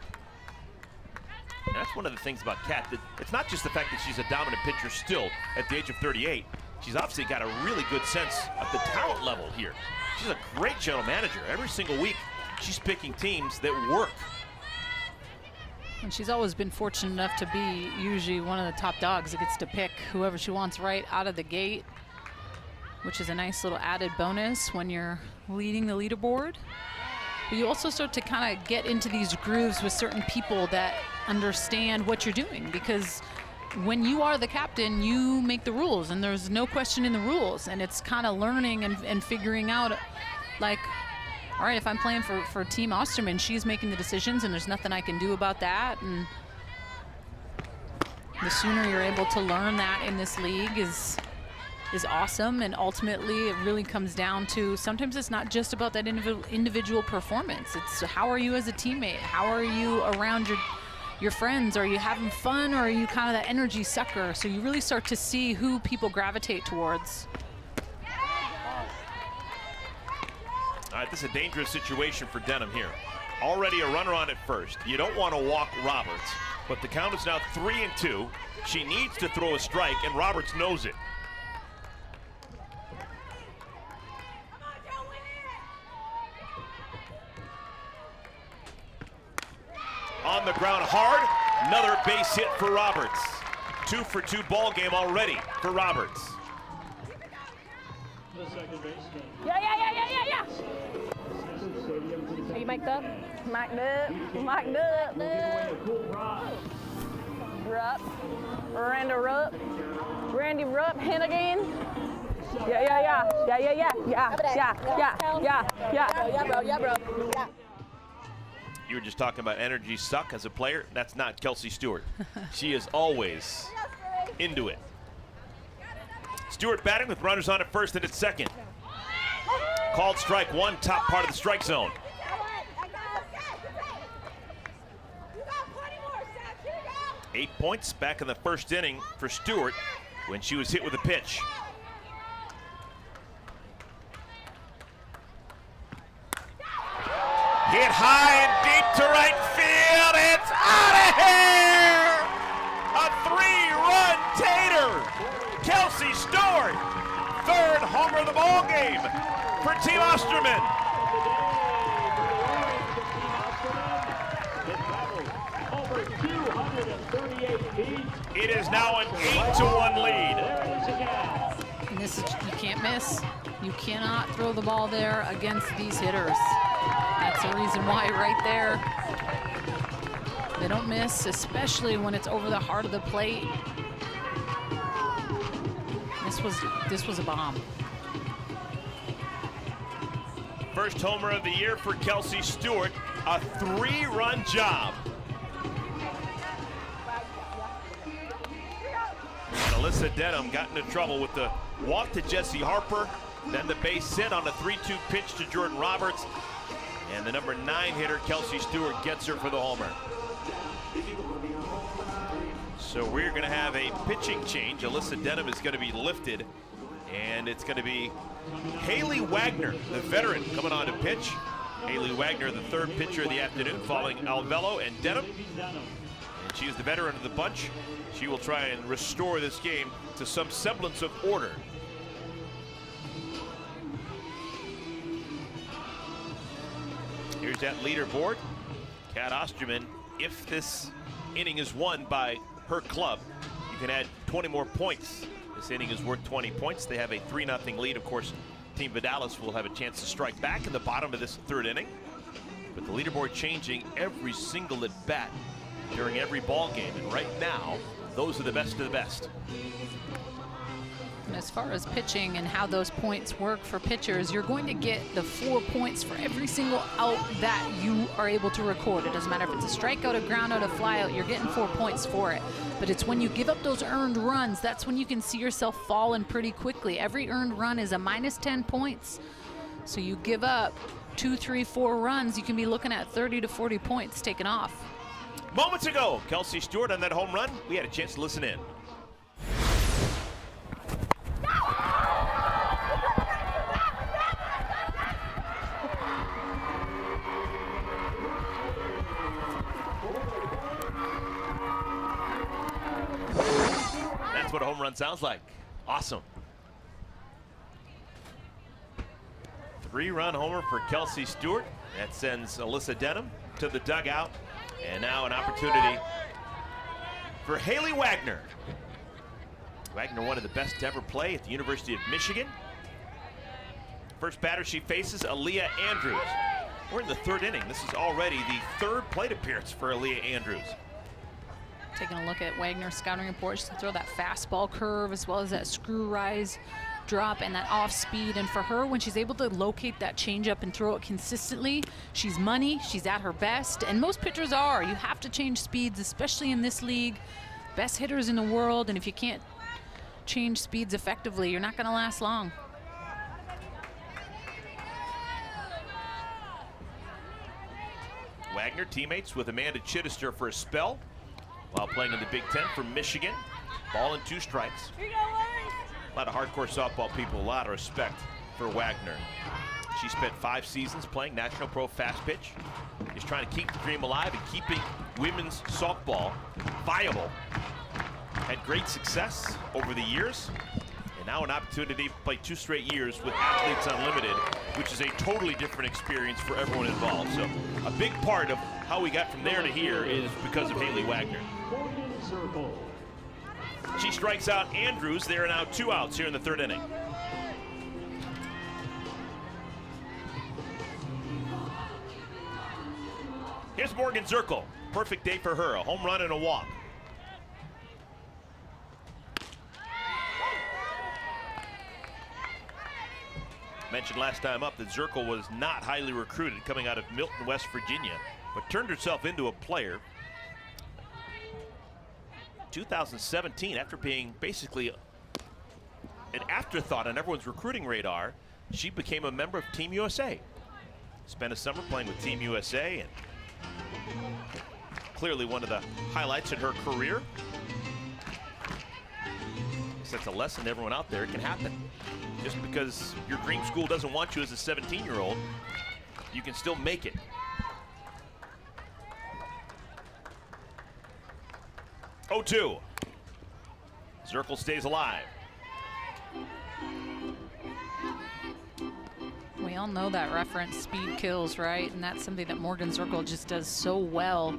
And that's one of the things about Kat, that it's not just the fact that she's a dominant pitcher still at the age of 38. She's obviously got a really good sense of the talent level here. She's a great general manager. Every single week, she's picking teams that work. And she's always been fortunate enough to be usually one of the top dogs that gets to pick whoever she wants right out of the gate, which is a nice little added bonus when you're leading the leaderboard. But you also start to kind of get into these grooves with certain people that understand what you're doing, because when you are the captain, you make the rules, and there's no question in the rules. And it's kind of learning and figuring out, like, all right, if I'm playing for Team Osterman, she's making the decisions, and there's nothing I can do about that. And the sooner you're able to learn that in this league is awesome. And ultimately, it really comes down to, sometimes it's not just about that individual performance. It's how are you as a teammate? How are you around your friends? Are you having fun, or are you kind of that energy sucker? So you really start to see who people gravitate towards. All right, this is a dangerous situation for Denham here. Already a runner on at first. You don't want to walk Roberts, but the count is now 3-2. She needs to throw a strike, and Roberts knows it. On the ground hard, another base hit for Roberts. 2 for 2 ball game already for Roberts. The second baseman. Yeah. Are you mic'd up? Mic'd up. Rupp. Randy Rupp, Hennigan. Yeah, bro. You were just talking about energy suck as a player. That's not Kelsey Stewart. She is always into it. Stewart batting with runners on at first and at second. Called strike 1, top part of the strike zone. Eight points back in the first inning for Stewart when she was hit with a pitch. Hit high and deep to right field. It's out of here! A 3-run tater. Kelsey Stewart, 3rd homer of the ball game for Team Osterman. It is now an 8-1 lead. And this is, you can't miss. You cannot throw the ball there against these hitters. That's the reason why right there. They don't miss, especially when it's over the heart of the plate. This was a bomb. First homer of the year for Kelsey Stewart, a 3-run job. And Alyssa Denham got into trouble with the walk to Jessie Harper, then the base hit on a 3-2 pitch to Jordan Roberts. And the number 9 hitter, Kelsey Stewart, gets her for the homer. So we're going to have a pitching change. Alyssa Denham is going to be lifted, and it's going to be Haley Wagner, the veteran, coming on to pitch. Haley Wagner, the 3rd pitcher of the afternoon, following Alvello and Denham. And she is the veteran of the bunch. She will try and restore this game to some semblance of order. Here's that leaderboard. Kat Osterman, if this inning is won by her club, you can add 20 more points. This inning is worth 20 points. They have a 3-0 lead. Of course, Team Vidales will have a chance to strike back in the bottom of this 3rd inning. But the leaderboard changing every single at bat during every ball game. And right now, those are the best of the best. And as far as pitching and how those points work for pitchers, you're going to get the 4 points for every single out that you are able to record. It doesn't matter if it's a strikeout, a ground out, a flyout, you're getting 4 points for it. But it's when you give up those earned runs, that's when you can see yourself falling pretty quickly. Every earned run is a minus 10 points. So you give up 2, 3, 4 runs, you can be looking at 30 to 40 points taken off. Moments ago, Kelsey Stewart on that home run. We had a chance to listen in. That's what a home run sounds like. Awesome. 3-run homer for Kelsey Stewart. That sends Alyssa Denham to the dugout. And now an opportunity for Haley Wagner. Wagner, one of the best to ever play at the University of Michigan. First batter she faces, Aaliyah Andrews. We're in the 3rd inning. This is already the 3rd plate appearance for Aaliyah Andrews. Taking a look at Wagner's scouting report, she can throw that fastball curve as well as that screw rise drop and that off speed. And for her, when she's able to locate that changeup and throw it consistently, she's money, she's at her best, and most pitchers are. You have to change speeds, especially in this league. Best hitters in the world, and if you can't change speeds effectively, you're not going to last long. Wagner teammates with Amanda Chittister for a spell while playing in the Big Ten for Michigan. Ball and 2 strikes. A lot of hardcore softball people, a lot of respect for Wagner. She spent 5 seasons playing National Pro Fast Pitch. Is trying to keep the dream alive and keeping women's softball viable. Had great success over the years. And now an opportunity to play 2 straight years with Athletes Unlimited, which is a totally different experience for everyone involved. So a big part of how we got from there to here is because of Haley Wagner. She strikes out Andrews. There are now 2 outs here in the 3rd inning. Here's Morgan Zirkle. Perfect day for her. A home run and a walk. Mentioned last time up that Zirkle was not highly recruited coming out of Milton, West Virginia, but turned herself into a player. 2017, after being basically an afterthought on everyone's recruiting radar, she became a member of Team USA. Spent a summer playing with Team USA, and clearly one of the highlights in her career. That's a lesson to everyone out there. It can happen. Just because your dream school doesn't want you as a 17-year-old, you can still make it. 0-2. Zirkle stays alive. We all know that reference, speed kills, right? And that's something that Morgan Zirkle just does so well.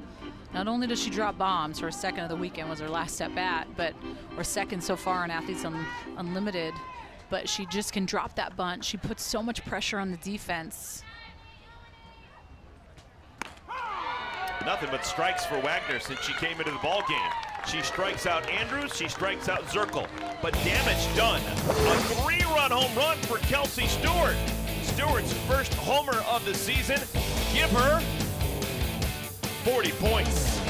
Not only does she drop bombs, her second of the weekend was her last at bat, or second so far in Athletes Unlimited, but she just can drop that bunt. She puts so much pressure on the defense. Nothing but strikes for Wagner since she came into the ball game. She strikes out Andrews, she strikes out Zirkle, but damage done. A 3-run home run for Kelsey Stewart. Stewart's first homer of the season. Give her 40 points.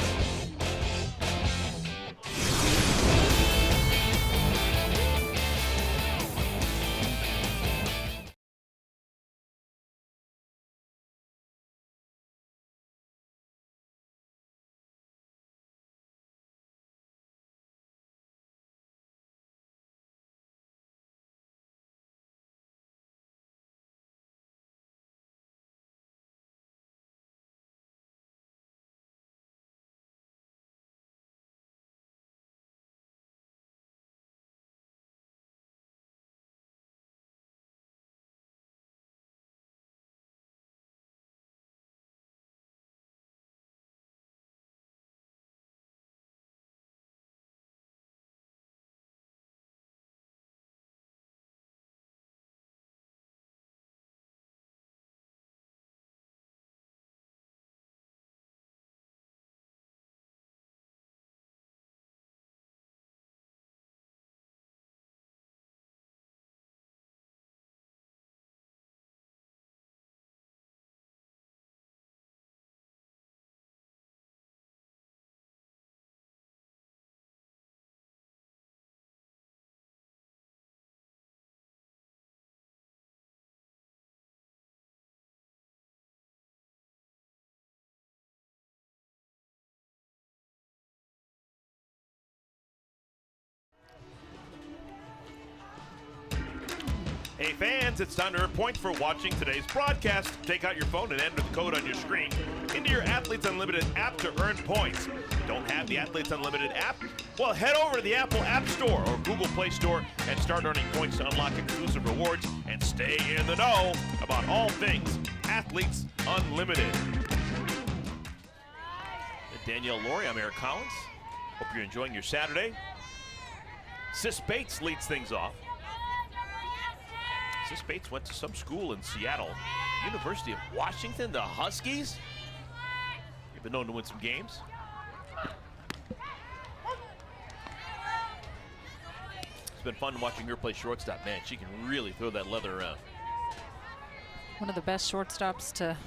Hey fans, it's time to earn points for watching today's broadcast. Take out your phone and enter the code on your screen into your Athletes Unlimited app to earn points. Don't have the Athletes Unlimited app? Well, head over to the Apple App Store or Google Play Store and start earning points to unlock exclusive rewards and stay in the know about all things Athletes Unlimited. Danielle Laurie, I'm Eric Collins. Hope you're enjoying your Saturday. Sis Bates leads things off. Sis Bates went to some school in Seattle, University of Washington, the Huskies. You've been known to win some games. It's been fun watching her play shortstop. Man, she can really throw that leather around. One of the best shortstops to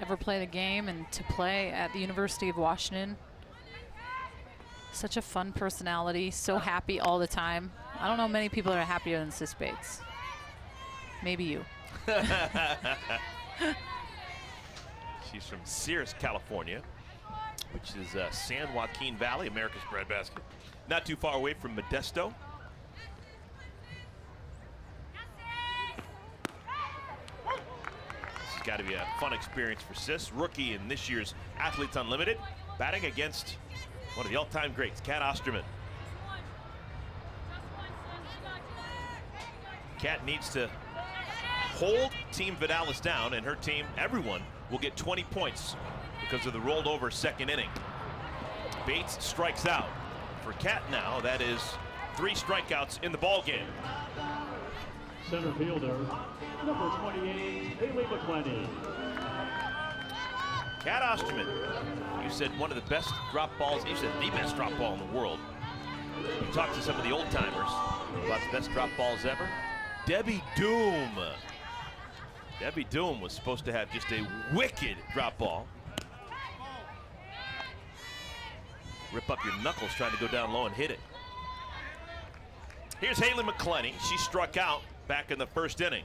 ever play the game and to play at the University of Washington. Such a fun personality, so happy all the time. I don't know many people that are happier than Sis Bates. Maybe you. She's from Sierra, California, which is San Joaquin Valley, America's breadbasket. Not too far away from Modesto. This has got to be a fun experience for Sis. Rookie in this year's Athletes Unlimited, batting against one of the all-time greats, Kat Osterman. Kat needs to hold Team Vidales down, and her team, everyone, will get 20 points because of the rolled over second inning. Bates strikes out. For Kat now, that is 3 strikeouts in the ball game. Center fielder, number 28, Haley McClenny. Kat Osterman, you said one of the best drop balls, you said the best drop ball in the world. You talked to some of the old timers about the best drop balls ever. Debbie Doom. Debbie Doom was supposed to have just a wicked drop ball. Rip up your knuckles trying to go down low and hit it. Here's Haley McClenny. She struck out back in the first inning.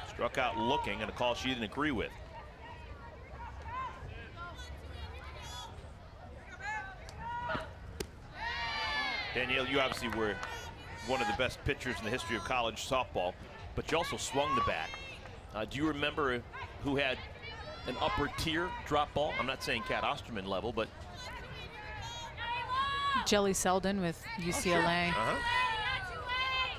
Struck out looking, and a call she didn't agree with. Danielle, you obviously were one of the best pitchers in the history of college softball, but you also swung the bat. Do you remember who had an upper tier drop ball? I'm not saying Kat Osterman level, but Jelly Selden with UCLA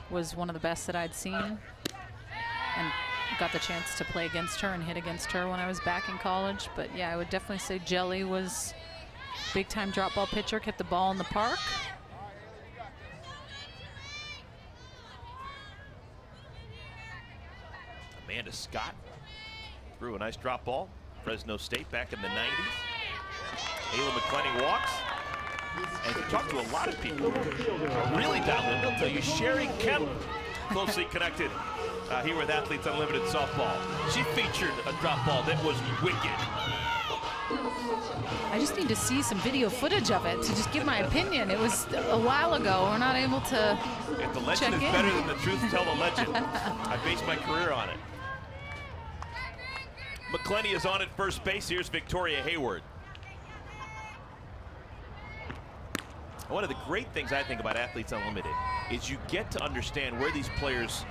was one of the best that I'd seen, and got the chance to play against her and hit against her when I was back in college. But yeah, I would definitely say Jelly was big time drop ball pitcher, kept the ball in the park. Amanda Scott threw a nice drop ball. Fresno State back in the 90s. Haley McClenny walks. And if you talk to a lot of people who are really dialed in, they'll tell you Sherry Kemp closely connected here with Athletes Unlimited Softball. She featured a drop ball that was wicked. I just need to see some video footage of it to just give my opinion. It was a while ago. We're not able to If the legend is better than the truth, tell the legend. I base my career on it. McClenny is on at first base. Here's Victoria Hayward. One of the great things I think about Athletes Unlimited is you get to understand where these players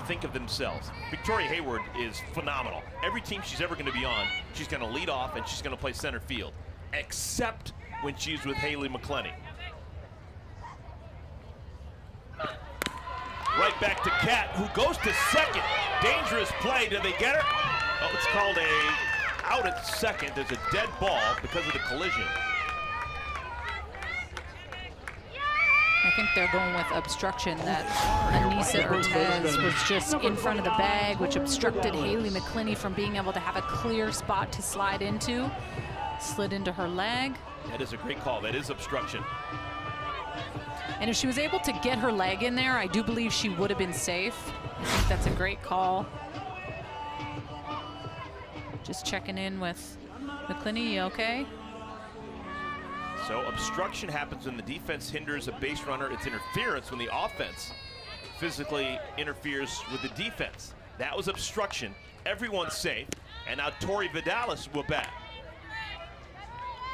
think of themselves. Victoria Hayward is phenomenal. Every team she's ever going to be on, she's going to lead off and she's going to play center field, except when she's with Haley McClenny. Right back to Kat, who goes to second. Dangerous play. Did they get her? Oh, it's called a out at second. There's a dead ball because of the collision. I think they're going with obstruction, that Anissa Ortez was just in front of the bag, which obstructed Haley McClenny from being able to have a clear spot to slide into. Slid into her leg. That is a great call. That is obstruction. And if she was able to get her leg in there, I do believe she would have been safe. I think that's a great call. Just checking in with McClenny, you okay? So obstruction happens when the defense hinders a base runner. It's interference when the offense physically interferes with the defense. That was obstruction. Everyone's safe. And now Tori Vidales will bat.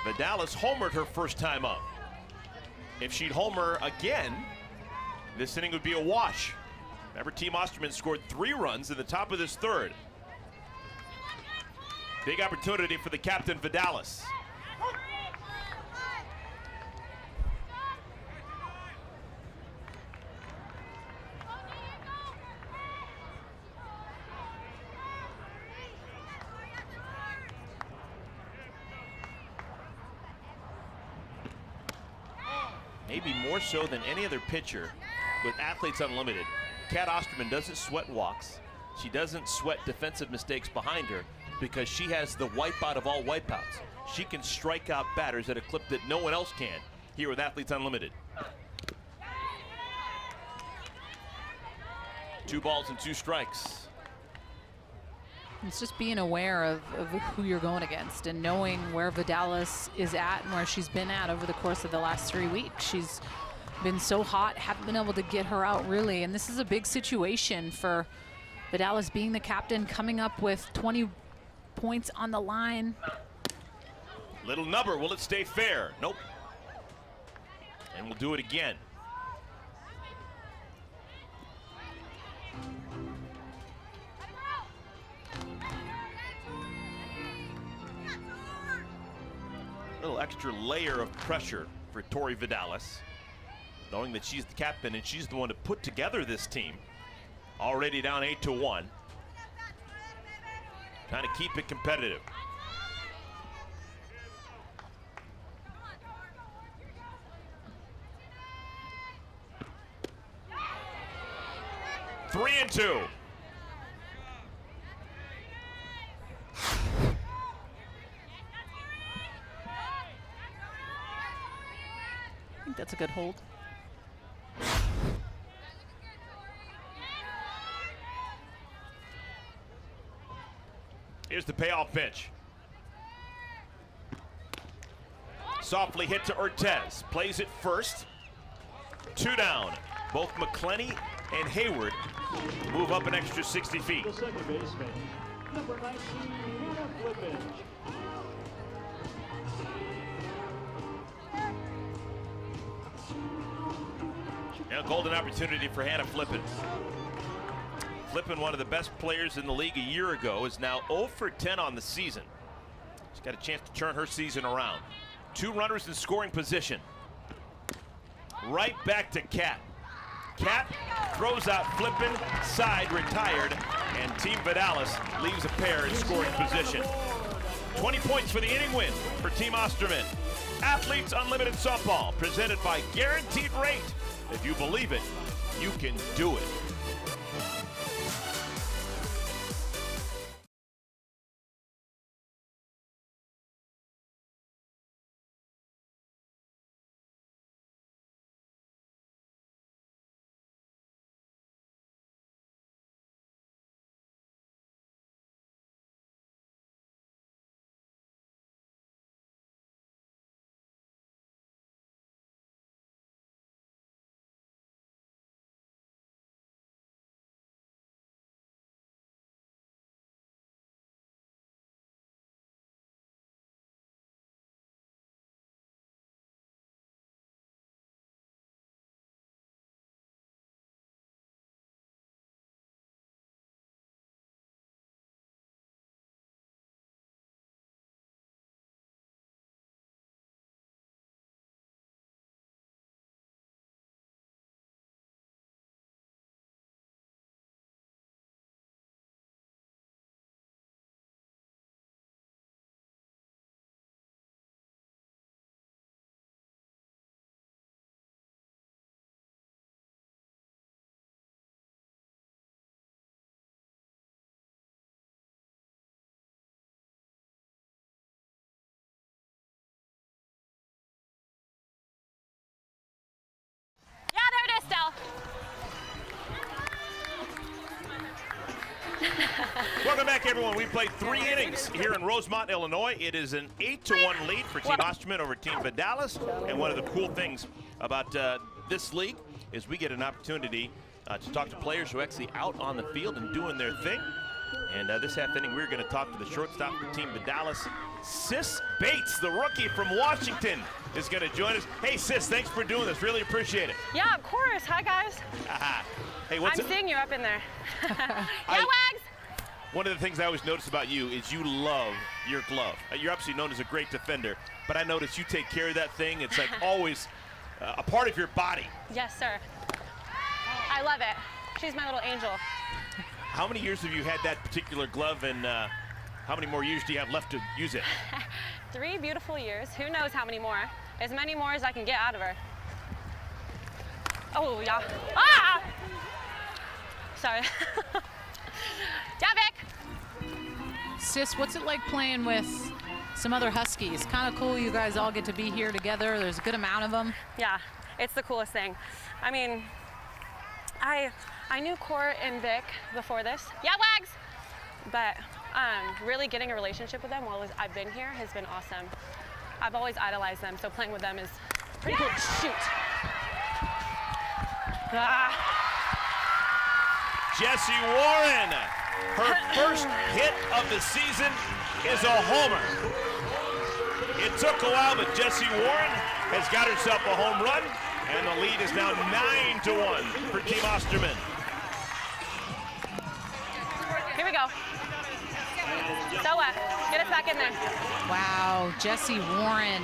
Vidales homered her first time up. If she'd homer again, this inning would be a wash. Remember, Team Osterman scored 3 runs in the top of this third. Big opportunity for the captain, Vidales. Maybe more so than any other pitcher with Athletes Unlimited, Kat Osterman doesn't sweat walks. She doesn't sweat defensive mistakes behind her because she has the wipeout of all wipeouts. She can strike out batters at a clip that no one else can here with Athletes Unlimited. 2 balls and 2 strikes. It's just being aware of who you're going against and knowing where Vidales is at and where she's been at over the course of the last 3 weeks. She's been so hot, haven't been able to get her out really, and this is a big situation for Vidales being the captain, coming up with 20 points on the line. Little number, will it stay fair? Nope. And we'll do it again. Little extra layer of pressure for Tori Vidales, knowing that she's the captain and she's the one to put together this team. Already down 8-1. Trying to keep it competitive. Three and 2. I think that's a good hold. Here's the payoff pitch. Softly hit to Ortez. Plays it first. 2 down. Both McClenny and Hayward move up an extra 60 feet. The second baseman, number 19, Hannah Flippin. Now golden opportunity for Hannah Flippin. Flippin, one of the best players in the league a year ago, is now 0 for 10 on the season. She's got a chance to turn her season around. 2 runners in scoring position. Right back to Kat. Kat throws out Flippin, side retired, and Team Vidales leaves a pair in scoring position. 20 points for the inning win for Team Osterman. Athletes Unlimited Softball, presented by Guaranteed Rate. If you believe it, you can do it. Welcome back, everyone. We played 3 innings here in Rosemont, Illinois. It is an 8-1 lead for Team Osterman over Team Vidales. And one of the cool things about this league is we get an opportunity to talk to players who are actually out on the field and doing their thing. And this half inning, we're going to talk to the shortstop for Team Vidales. Sis Bates, the rookie from Washington, is going to join us. Hey, Sis, thanks for doing this. Really appreciate it. Yeah, of course. Hi, guys. Hey, what's I'm seeing you up in there. Yeah, Wags. One of the things I always notice about you is you love your glove. You're obviously known as a great defender, but I notice you take care of that thing. It's like always a part of your body. Yes, sir. I love it. She's my little angel. How many years have you had that particular glove, and how many more years do you have left to use it? 3 beautiful years. Who knows how many more? As many more as I can get out of her. Oh, yeah. Ah! Sorry. Yeah, Vic. Sis, what's it like playing with some other Huskies? Kind of cool you guys all get to be here together. There's a good amount of them. Yeah, it's the coolest thing. I mean, I knew Court and Vic before this. Yeah, Wags! But really getting a relationship with them while I've been here has been awesome. I've always idolized them, so playing with them is pretty cool. Shoot. Ah. Jessie Warren, her first hit of the season is a homer. It took a while, but Jessie Warren has got herself a home run, and the lead is now 9-1 for Team Osterman. Here we go. Soa, get us back in there. Wow, Jessie Warren.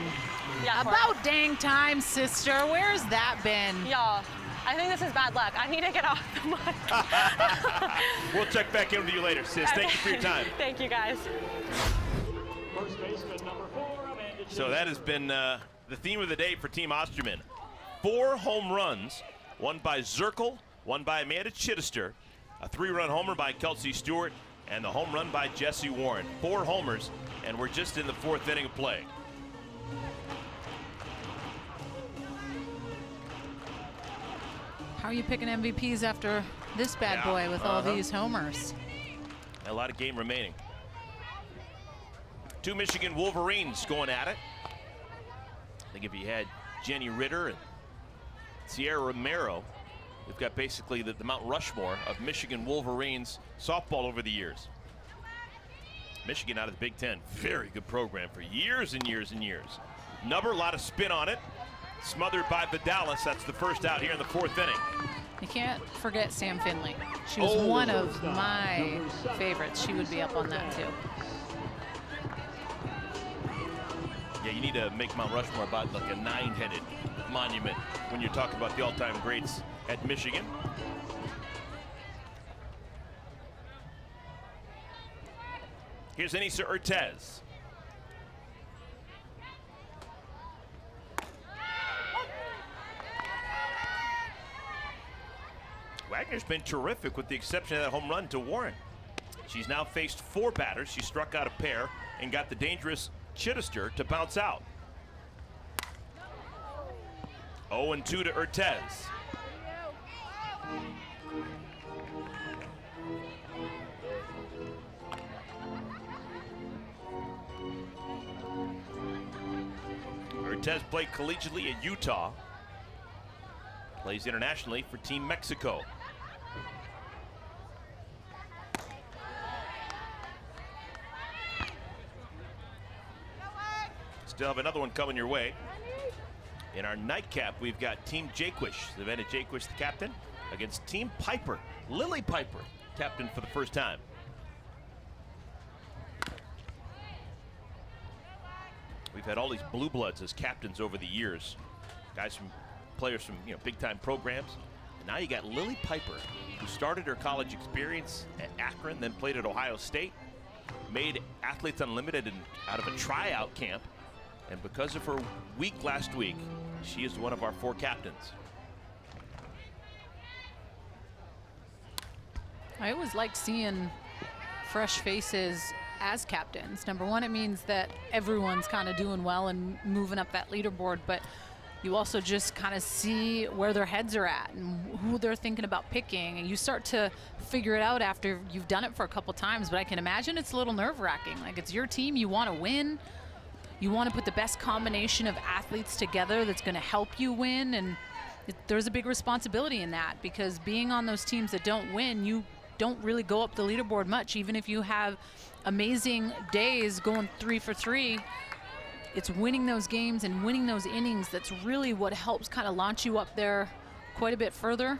Yeah, about dang time, sister. Where's that been? Y'all, I think this is bad luck. I need to get off the mic. We'll check back in with you later, sis. Thank you for your time. Thank you, guys. First baseman number 4, Amanda. So that has been the theme of the day for Team Osterman. 4 home runs, one by Zirkle, one by Amanda Chittister, a 3-run homer by Kelsey Stewart, and the home run by Jessie Warren. 4 homers, and we're just in the 4th inning of play. How are you picking MVPs after this bad boy with all these homers? A lot of game remaining. 2 Michigan Wolverines going at it. I think if you had Jenny Ritter and Sierra Romero, we've got basically the Mount Rushmore of Michigan Wolverines softball over the years. Michigan out of the Big Ten, very good program for years and years and years. Nubber, a lot of spin on it. Smothered by Vidales. That's the first out here in the 4th inning. You can't forget Sam Finley. She was one of my favorites. She would be up on that too. Yeah, you need to make Mount Rushmore about like a 9-headed monument when you're talking about the all-time greats at Michigan. Here's Anissa Ortez. Wagner's been terrific with the exception of that home run to Warren. She's now faced 4 batters. She struck out a pair and got the dangerous Chittister to bounce out. 0-2 to Ortez. Ortez played collegiately at Utah. Plays internationally for Team Mexico. Still have another one coming your way. In our nightcap, we've got Team Jaquish, Savannah Jaquish, the captain, against Team Piper, Lily Piper, captain for the first time. We've had all these blue bloods as captains over the years. Guys from players from big time programs. And now you got Lily Piper, who started her college experience at Akron, then played at Ohio State, made Athletes Unlimited out of a tryout camp. And because of her week last week, she is one of our 4 captains. I always like seeing fresh faces as captains. Number one, it means that everyone's kind of doing well and moving up that leaderboard, but you also just kind of see where their heads are at and who they're thinking about picking, and you start to figure it out after you've done it for a couple times. But I can imagine it's a little nerve-wracking. Like, it's your team, you want to win. You want to put the best combination of athletes together that's going to help you win, and there's a big responsibility in that, because being on those teams that don't win, you don't really go up the leaderboard much. Even if you have amazing days going 3 for 3, it's winning those games and winning those innings that's really what helps kind of launch you up there quite a bit further.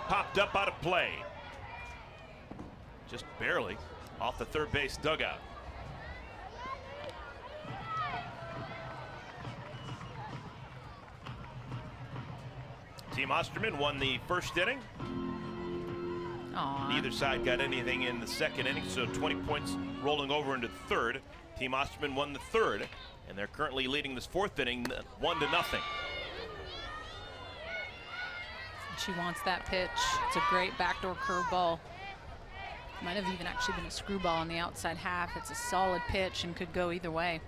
Popped up out of play. Just barely off the third base dugout. Team Osterman won the first inning. Aww. Neither side got anything in the second inning, so 20 points rolling over into the third. Team Osterman won the third, and they're currently leading this fourth inning 1-0. She wants that pitch. It's a great backdoor curveball. Might have even actually been a screwball on the outside half. It's a solid pitch and could go either way.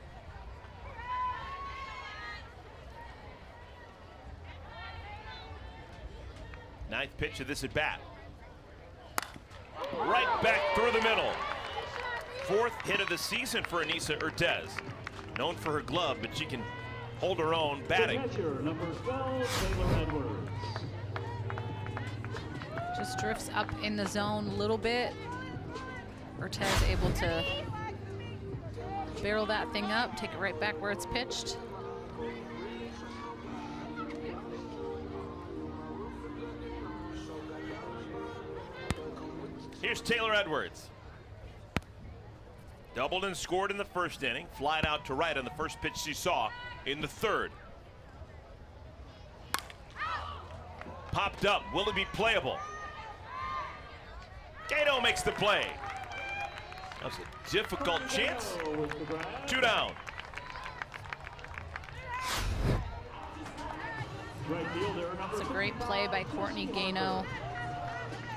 Ninth pitch of this at bat. Right back through the middle. Fourth hit of the season for Anissa Urtez. Known for her glove, but she can hold her own batting. Catcher, number 12, Taylor Edwards. Just drifts up in the zone a little bit. Urtez able to barrel that thing up, take it right back where it's pitched. Here's Taylor Edwards. Doubled and scored in the first inning. Flying out to right on the first pitch she saw in the third. Popped up. Will it be playable? Gato makes the play. That was a difficult chance. 2 down. Right fielder, It's a great play by Courtney Gano.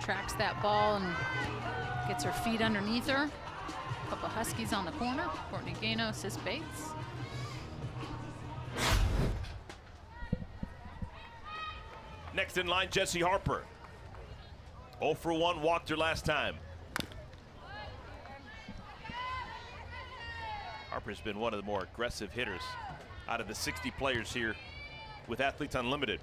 Tracks that ball and gets her feet underneath her. A couple Huskies on the corner. Courtney Gano, Sis Bates. Next in line, Jesse Harper. 0 for 1, walked her last time. Harper's been one of the more aggressive hitters out of the 60 players here with Athletes Unlimited.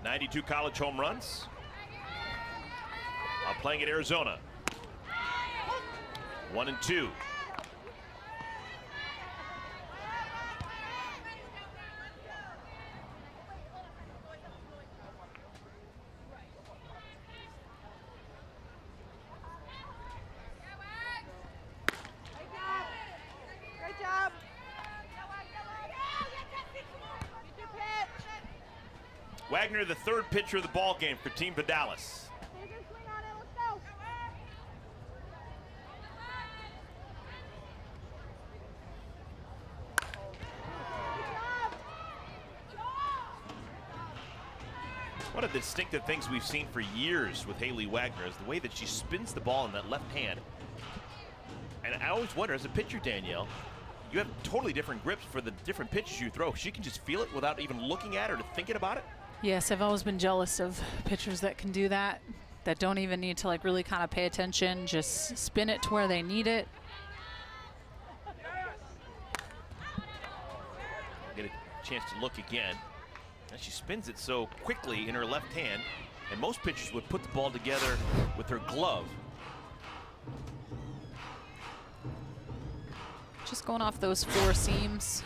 '92 college home runs. Playing at Arizona. 1 and 2. Great job. Wagner, the third pitcher of the ball game for Team Vidales. One of the distinctive things we've seen for years with Haley Wagner is the way that she spins the ball in that left hand. And I always wonder, as a pitcher, Danielle, you have totally different grips for the different pitches you throw. She can just feel it without even looking at it or thinking about it. Yes, I've always been jealous of pitchers that can do that, that don't even need to like really kind of pay attention, just spin it to where they need it. Get a chance to look again. And she spins it so quickly in her left hand, and most pitchers would put the ball together with her glove. Just going off those 4 seams.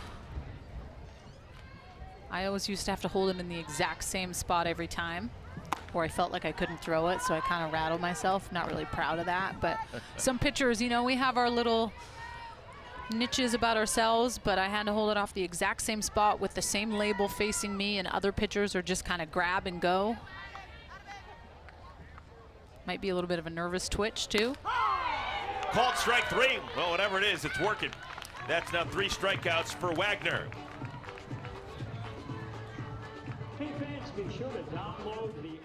I always used to have to hold them in the exact same spot every time, or I felt like I couldn't throw it, so I kind of rattled myself. Not really proud of that, but some pitchers, you know, we have our little niches about ourselves, but I had to hold it off the exact same spot with the same label facing me, and other pitchers are just kind of grab and go. Might be a little bit of a nervous twitch too. Called strike 3. Well, whatever it is, it's working. That's now 3 strikeouts for Wagner. Hey fans, be sure to download the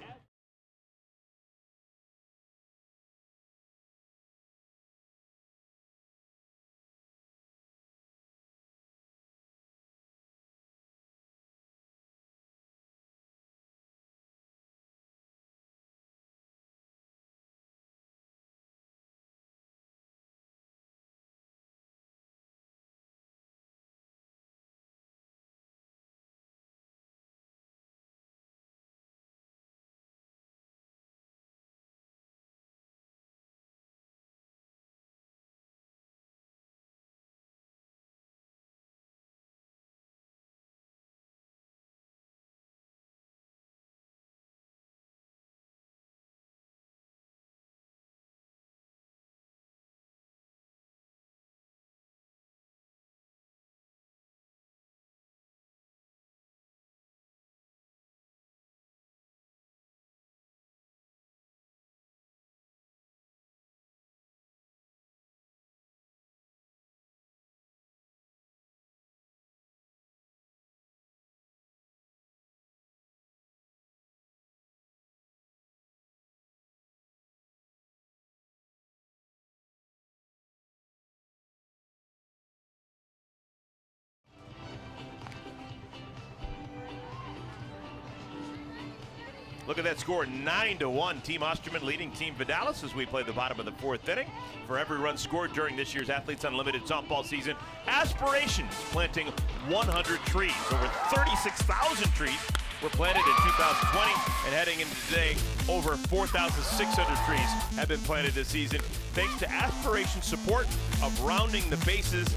Look at that score, 9-1. Team Osterman leading Team Vidales as we play the bottom of the 4th inning. For every run scored during this year's Athletes Unlimited softball season, Aspirations planting 100 trees. Over 36,000 trees were planted in 2020, and heading into today, over 4,600 trees have been planted this season, thanks to Aspirations' support of rounding the bases.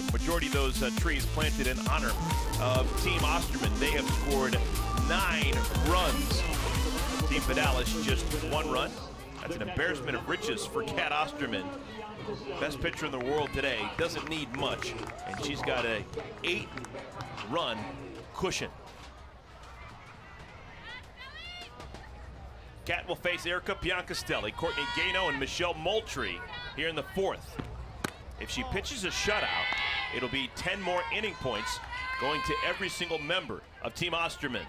The majority of those trees planted in honor of Team Osterman. They have scored 9 runs. Team Vidales just 1 run. That's an embarrassment of riches for Kat Osterman. Best pitcher in the world today, doesn't need much, and she's got a 8-run cushion. Kat will face Erica Piancastelli, Courtney Gano, and Michelle Moultrie here in the 4th. If she pitches a shutout, it'll be 10 more inning points going to every single member of Team Osterman.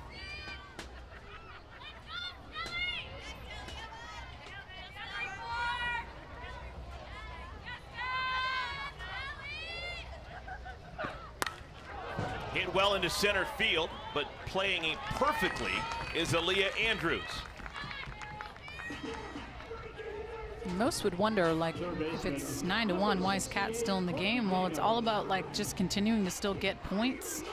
Hit well into center field, but playing it perfectly is Aaliyah Andrews. Most would wonder, like, if it's 9-1, why is Kat still in the game? Well, it's all about, like, just continuing to still get points.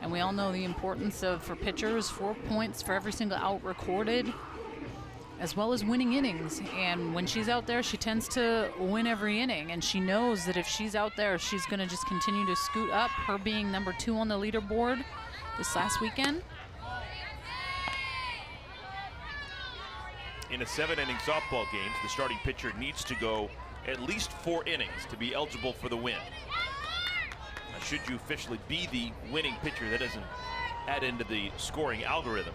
And we all know the importance of, for pitchers, 4 points for every single out recorded, as well as winning innings. And when she's out there, she tends to win every inning. And she knows that if she's out there, she's going to just continue to scoot up, her being number 2 on the leaderboard this last weekend. In a 7-inning softball game, the starting pitcher needs to go at least 4 innings to be eligible for the win. Now, should you officially be the winning pitcher, that doesn't add into the scoring algorithm.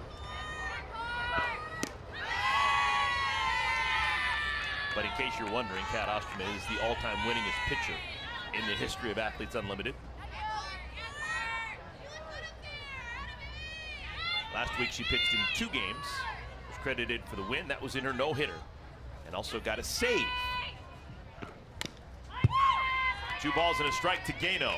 But in case you're wondering, Kat Osterman is the all-time winningest pitcher in the history of Athletes Unlimited. Last week she pitched in 2 games. Credited for the win. That was in her no-hitter, and also got a save. 2 balls and a strike to Gano.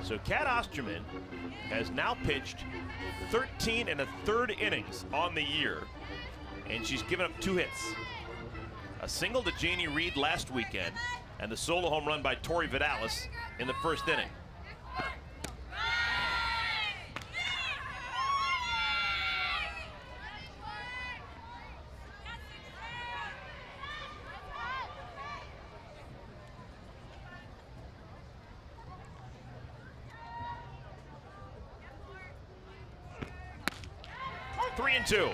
So Kat Osterman has now pitched 13 1/3 innings on the year, and she's given up 2 hits. A single to Janie Reed last weekend, and the solo home run by Tori Vidales in the 1st inning. Three and 2.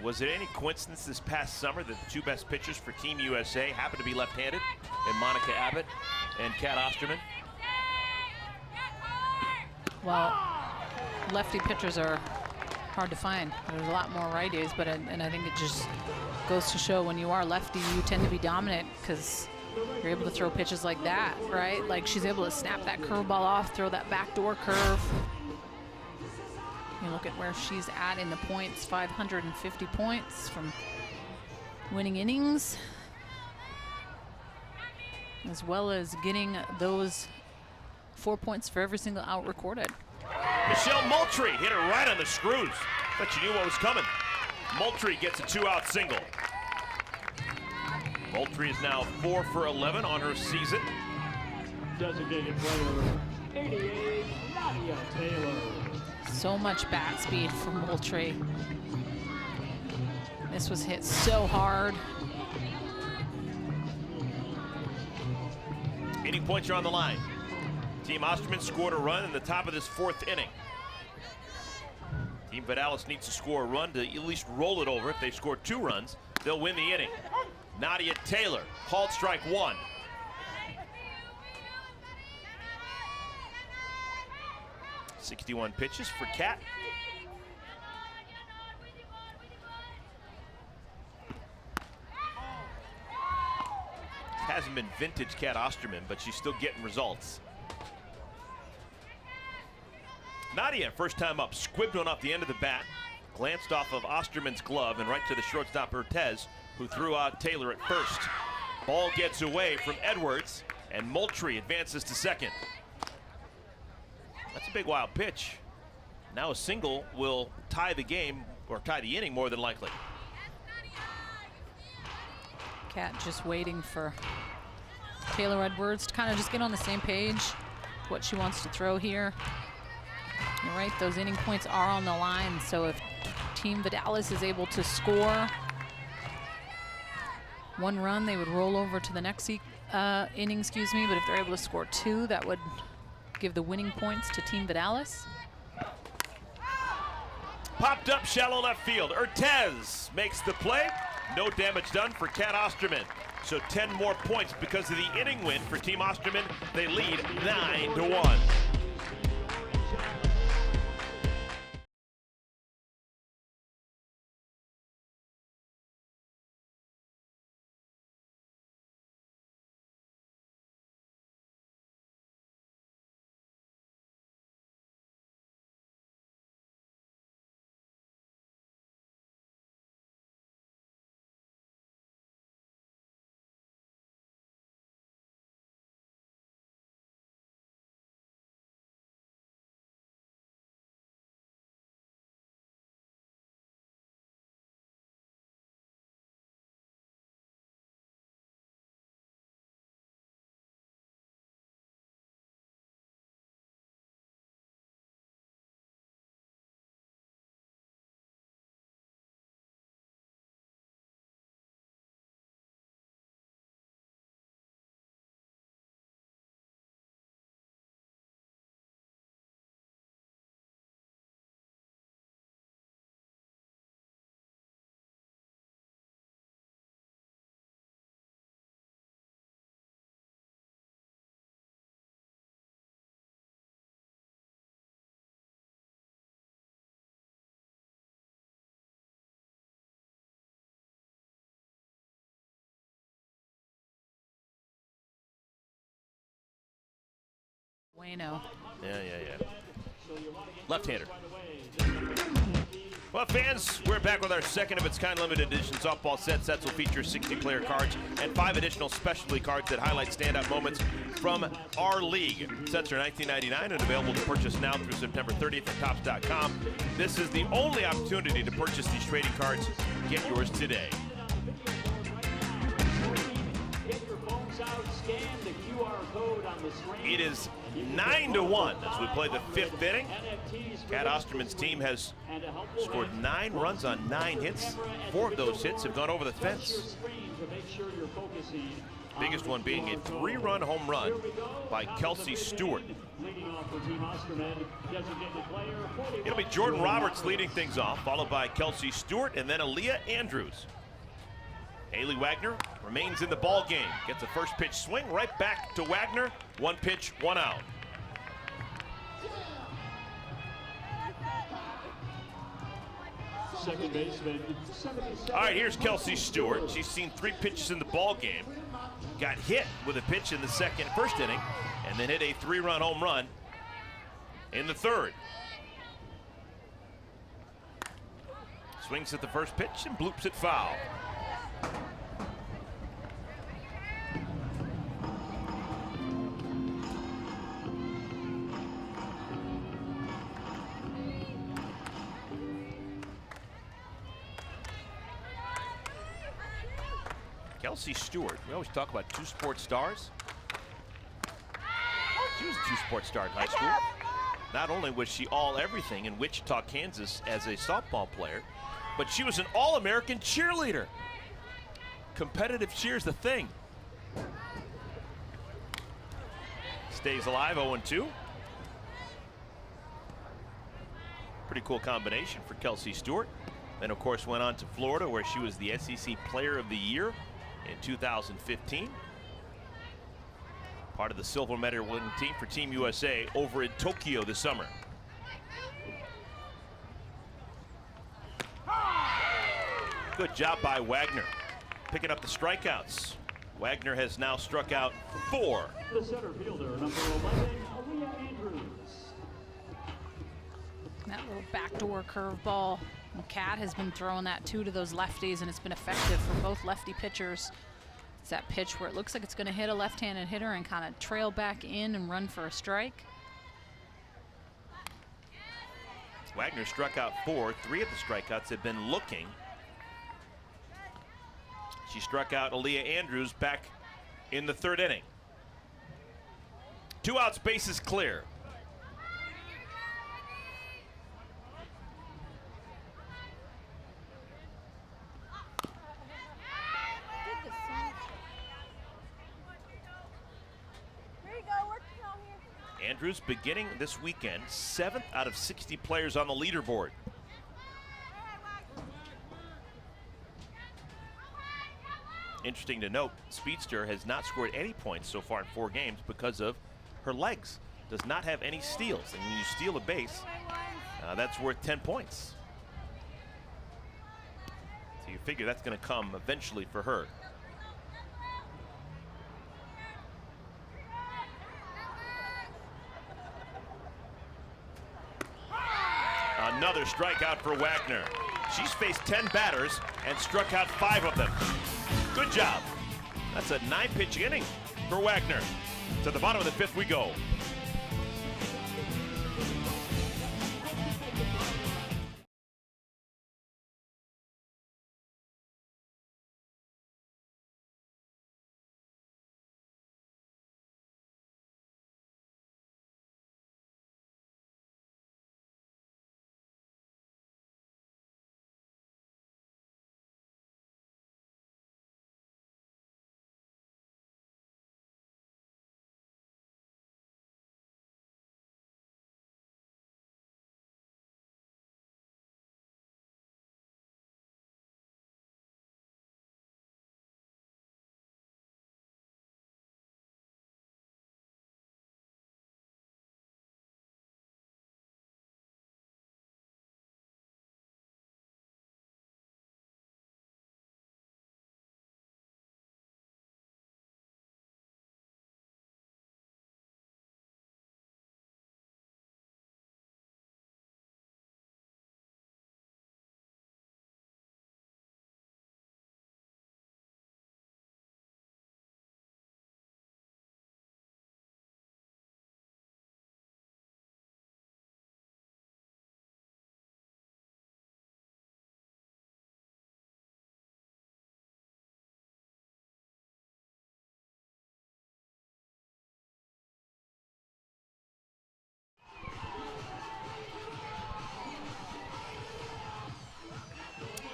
Was it any coincidence this past summer that the 2 best pitchers for Team USA happened to be left-handed, in Monica Abbott and Kat Osterman? Well, lefty pitchers are hard to find. There's a lot more righties, but and I think it just goes to show when you are lefty, you tend to be dominant because you're able to throw pitches like that, right? Like she's able to snap that curveball off, throw that backdoor curve. You look at where she's at in the points, 550 points from winning innings, as well as getting those 4 points for every single out recorded. Michelle Moultrie hit her right on the screws, but you knew what was coming. Moultrie gets a 2-out single. Moultrie is now 4 for 11 on her season. Designated player 88, Nadia Taylor. So much bat speed from Moultrie. This was hit so hard. Inning points are on the line. Team Osterman scored a run in the top of this 4th inning. Team Vidales needs to score a run to at least roll it over. If they score 2 runs, they'll win the inning. Nadia Taylor, called strike 1. .61 pitches for Kat. Hasn't been vintage Kat Osterman, but she's still getting results. Nadia, first time up, squibbed one off the end of the bat, Glanced off of Osterman's glove and right to the shortstop Urtez, who threw out Taylor at first. Ball gets away from Edwards, and Moultrie advances to second. That's a big wild pitch. Now a single will tie the game, or tie the inning more than likely. Cat just waiting for Taylor Edwards to kind of just get on the same page, what she wants to throw here. You're right, those inning points are on the line, so if Team Vidales is able to score 1 run, they would roll over to the next inning, excuse me, but if they're able to score 2, that would give the winning points to Team Vidales. Popped up shallow left field. Urtez makes the play. No damage done for Cat Osterman. So 10 more points because of the inning win for Team Osterman. They lead 9-1. Bueno. Yeah. Left-hander. Well, fans, we're back with our second of its kind limited edition softball set. Sets will feature 60 player cards and 5 additional specialty cards that highlight standout moments from our league. Sets are $19.99 and available to purchase now through September 30th at Topps.com. This is the only opportunity to purchase these trading cards. Get yours today. Get your phones out, scan the QR code on the screen. It is 9-1 as we play the 5th inning. Cat Osterman's team has scored 9 runs on 9 hits. 4 of those hits have gone over the fence. Biggest one being a 3-run home run by Kelsey Stewart. It'll be Jordan Roberts leading things off, followed by Kelsey Stewart and then Aaliyah Andrews. Haley Wagner remains in the ball game. Gets a first pitch swing right back to Wagner. 1 pitch, 1 out. Second baseman. All right, here's Kelsey Stewart. She's seen 3 pitches in the ball game. Got hit with a pitch in the first inning, and then hit a 3-run home run in the 3rd. Swings at the first pitch and bloops it foul. Kelsey Stewart, we always talk about 2 sports stars. She was a 2-sport star in high school. Not only was she all-everything in Wichita, Kansas as a softball player, but she was an All-American cheerleader. Competitive cheer's the thing. Stays alive, 0-2. Pretty cool combination for Kelsey Stewart. Then, of course, went on to Florida, where she was the SEC Player of the Year in 2015. Part of the silver medal winning team for Team USA over in Tokyo this summer. Good job by Wagner, picking up the strikeouts. Wagner has now struck out 4. The center fielder, number 11, Aaliyah Andrews. That little backdoor curveball Well, Kat has been throwing that too to those lefties, and it's been effective for both lefty pitchers. It's that pitch where it looks like it's going to hit a left-handed hitter and kind of trail back in and run for a strike. Wagner struck out 4. 3 of the strikeouts have been looking. She struck out Aaliyah Andrews back in the 3rd inning. 2 outs, bases clear. Andrews beginning this weekend 7th out of 60 players on the leaderboard. Interesting to note, Speedster has not scored any points so far in 4 games because of her legs. Does not have any steals, and when you steal a base, that's worth 10 points. So you figure that's going to come eventually for her. Another strikeout for Wagner. She's faced 10 batters and struck out 5 of them. Good job. That's a 9-pitch inning for Wagner. To the bottom of the 5th we go.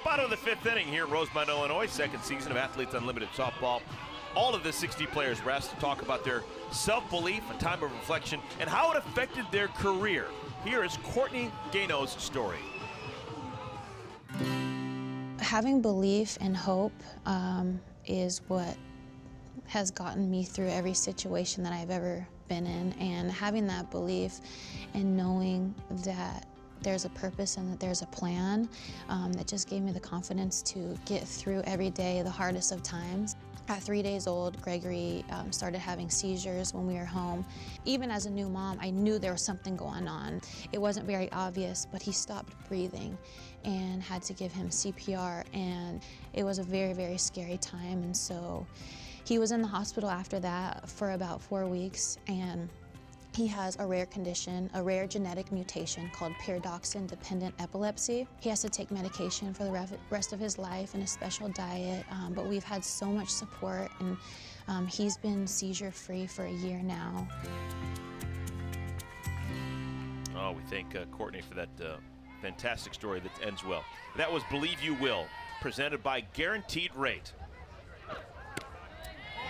Bottom of the 5th inning here at Rosemont, Illinois. 2nd season of Athletes Unlimited Softball. All of the 60 players were asked to talk about their self-belief, a time of reflection, and how it affected their career. Here is Courtney Gano's story. Having belief and hope is what has gotten me through every situation that I've ever been in, and having that belief and knowing that there's a purpose and that there's a plan that just gave me the confidence to get through every day, the hardest of times. At 3 days old, Gregory started having seizures when we were home. Even as a new mom, I knew there was something going on. It wasn't very obvious, but he stopped breathing and had to give him CPR, and it was a very, very scary time. And so he was in the hospital after that for about 4 weeks, and he has a rare condition, a rare genetic mutation called pyridoxine-dependent epilepsy. He has to take medication for the rest of his life and a special diet, but we've had so much support, and he's been seizure-free for a year now. Oh, we thank Courtney for that fantastic story that ends well. That was Believe You Will, presented by Guaranteed Rate.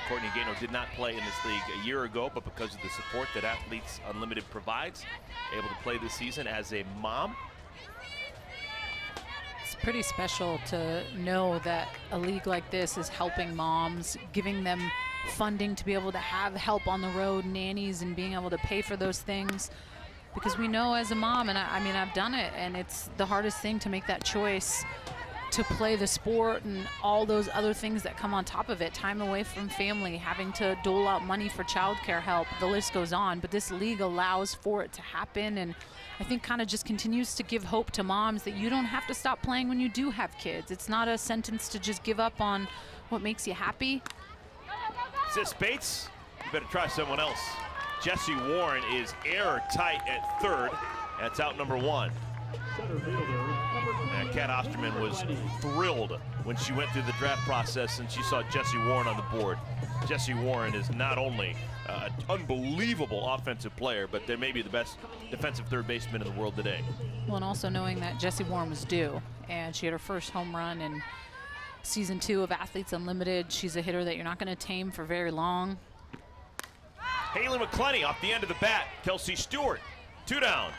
Courtney Gano did not play in this league a year ago, but because of the support that Athletes Unlimited provides, able to play this season as a mom. It's pretty special to know that a league like this is helping moms, giving them funding to be able to have help on the road, nannies, and being able to pay for those things. Because we know as a mom, and I mean, I've done it, and it's the hardest thing to make that choice to play the sport and all those other things that come on top of it, time away from family, having to dole out money for childcare help, the list goes on. But this league allows for it to happen, and I think kind of just continues to give hope to moms that you don't have to stop playing when you do have kids. It's not a sentence to just give up on what makes you happy. Sis Bates, you better try someone else. Jesse Warren is airtight at third. That's out number one. Center fielder, number Kat Osterman was thrilled when she went through the draft process and she saw Jesse Warren on the board. Jesse Warren is not only an unbelievable offensive player, but they may be the best defensive third baseman in the world today. Well, and also knowing that Jessie Warren was due, and she had her first home run in season 2 of Athletes Unlimited. She's a hitter that you're not going to tame for very long. Haley McClenny off the end of the bat. Kelsey Stewart, 2 down.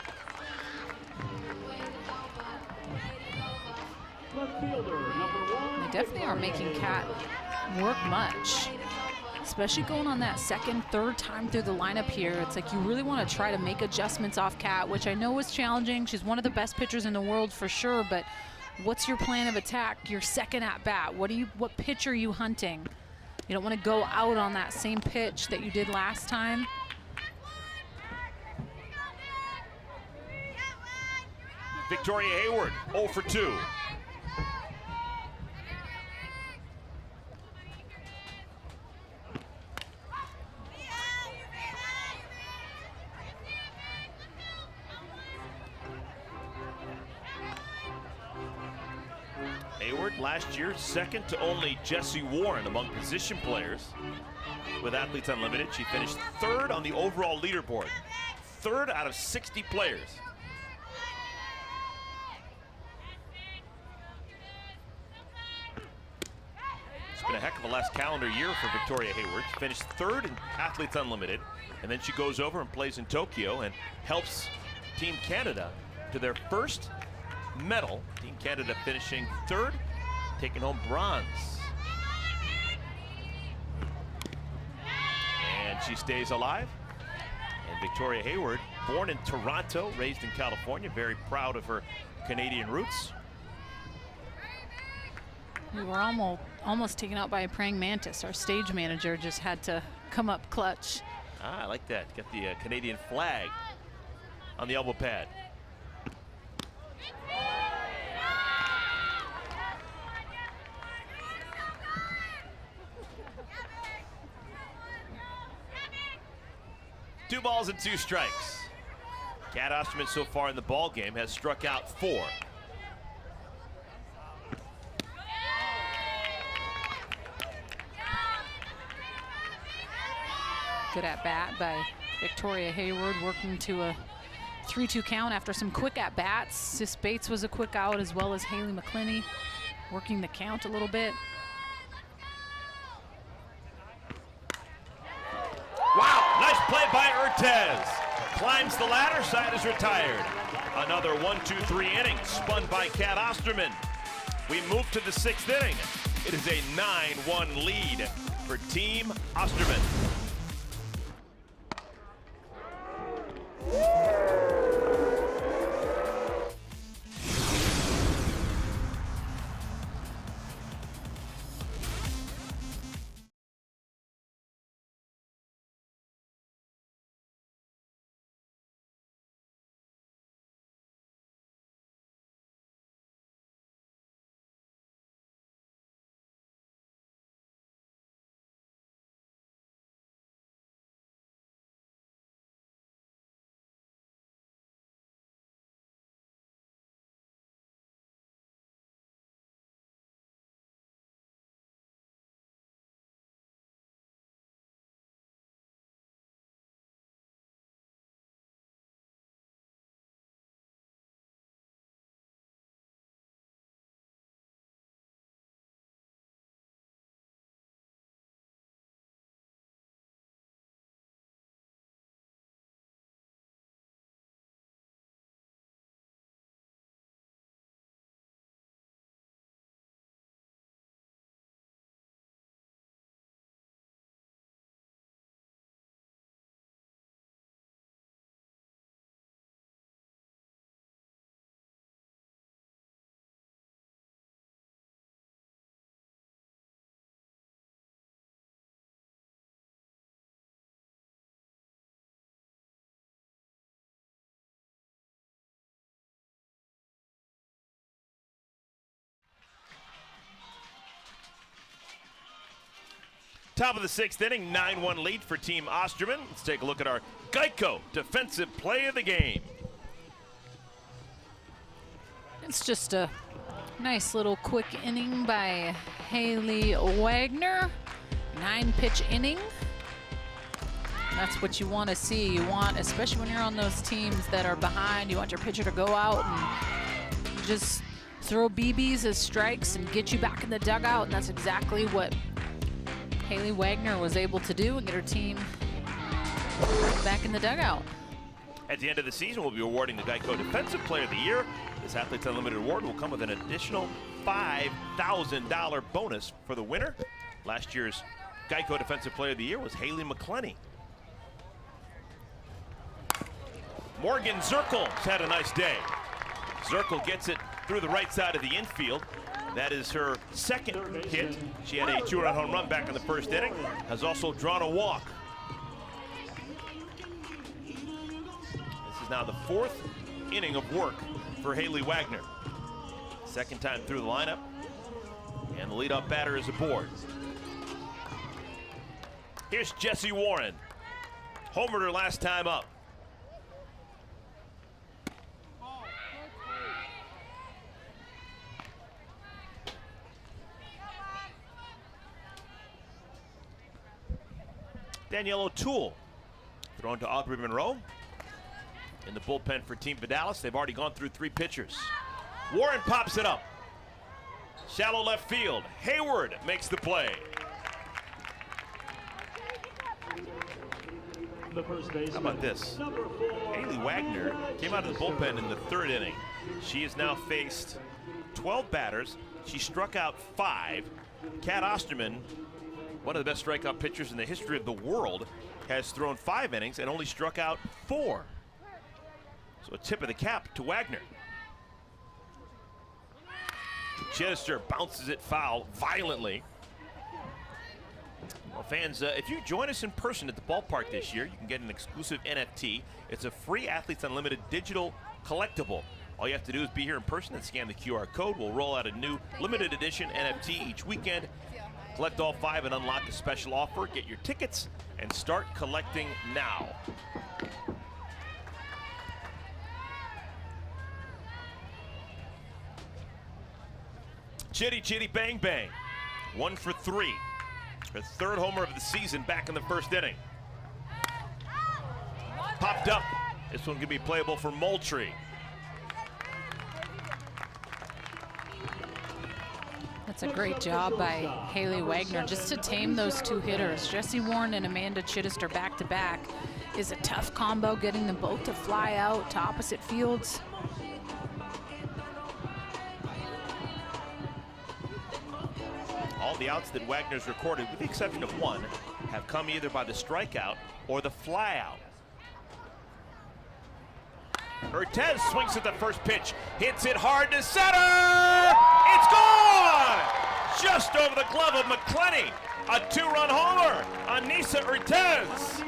left fielder, number 1. They definitely aren't making Kat work much, especially going on that second, third time through the lineup here. It's like you really want to try to make adjustments off Kat, which I know is challenging. She's one of the best pitchers in the world for sure, but what's your plan of attack? Your second at bat, what pitch are you hunting? You don't want to go out on that same pitch that you did last time. Victoria Hayward, 0 for 2. Hayward last year second to only Jesse Warren among position players with Athletes Unlimited. She finished third on the overall leaderboard. Third out of 60 players. It's been a heck of a last calendar year for Victoria Hayward. She finished third in Athletes Unlimited, and then she goes over and plays in Tokyo and helps Team Canada to their first medal. Team Canada finishing third, taking home bronze. And she stays alive. And Victoria Hayward, born in Toronto, raised in California, very proud of her Canadian roots. We were almost taken out by a praying mantis. Our stage manager just had to come up clutch. Ah, I like that. Got the Canadian flag on the elbow pad. Two balls and 2 strikes. Kat Osterman so far in the ball game has struck out 4. Good at bat by Victoria Hayward, working to a 3-2 count after some quick at bats. Sis Bates was a quick out, as well as Haley McClenny, working the count a little bit. Wow, nice play by Urtez. Climbs the ladder, side is retired. Another 1-2-3 inning spun by Kat Osterman. We move to the 6th inning. It is a 9-1 lead for Team Osterman. Top of the 6th inning, 9-1 lead for Team Osterman. Let's take a look at our Geico Defensive Play of the Game. It's just a nice little quick inning by Haley Wagner. 9-pitch inning. That's what you want to see. You want, especially when you're on those teams that are behind, you want your pitcher to go out and just throw BBs as strikes and get you back in the dugout. And that's exactly what Haley Wagner was able to do and get her team back in the dugout. At the end of the season, we'll be awarding the Geico Defensive Player of the Year. This Athletes Unlimited award will come with an additional $5,000 bonus for the winner. Last year's Geico Defensive Player of the Year was Haley McClenny. Morgan Zirkle's had a nice day. Zirkle gets it through the right side of the infield. That is her second hit. She had a 2-run home run back in the first inning. Has also drawn a walk. This is now the 4th inning of work for Haley Wagner. Second time through the lineup. And the leadoff batter is aboard. Here's Jessie Warren. Homered her last time up. Danielle O'Toole thrown to Aubrey Monroe. In the bullpen for Team Vidales, they've already gone through 3 pitchers. Warren pops it up. Shallow left field. Hayward makes the play. How about this? Haley Wagner came out of the bullpen in the 3rd inning. She has now faced 12 batters. She struck out 5. Kat Osterman, one of the best strikeout pitchers in the history of the world, has thrown 5 innings and only struck out 4. So a tip of the cap to Wagner. Chittister bounces it foul violently. Well, fans, if you join us in person at the ballpark this year, you can get an exclusive NFT. It's a free Athletes Unlimited digital collectible. All you have to do is be here in person and scan the QR code. We'll roll out a new limited edition NFT each weekend. Collect all 5 and unlock a special offer. Get your tickets and start collecting now. Chitty Chitty Bang Bang. 1 for 3. Her 3rd homer of the season back in the 1st inning. Popped up. This one could be playable for Moultrie. That's a great job by Haley Wagner just to tame those 2 hitters. Jessie Warren and Amanda Chittister back to back is a tough combo, getting them both to fly out to opposite fields. All the outs that Wagner's recorded, with the exception of 1, have come either by the strikeout or the flyout. Urtez swings at the first pitch, hits it hard to center! It's gone! Just over the glove of McClenny. A 2-run homer, Anissa Urtez.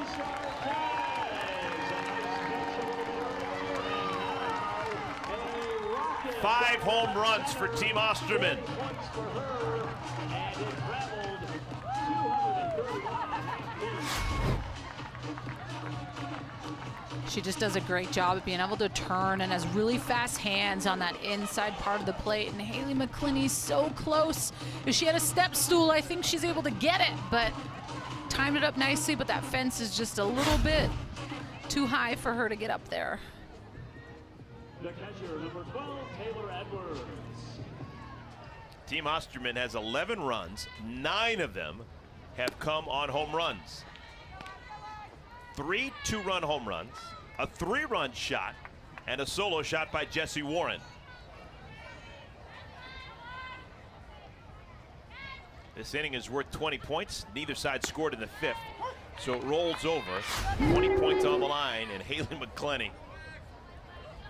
Five home runs for Team Osterman. She just does a great job of being able to turn and has really fast hands on that inside part of the plate. And Haley McClenny's so close. If she had a step stool, I think she's able to get it, but timed it up nicely, but that fence is just a little bit too high for her to get up there. The catcher, number 12, Taylor Edwards. Team Osterman has 11 runs. 9 of them have come on home runs. 3 2-run home runs, a 3-run shot, and a solo shot by Jessie Warren. This inning is worth 20 points. Neither side scored in the 5th, so it rolls over. 20 points on the line, and Haley McClenny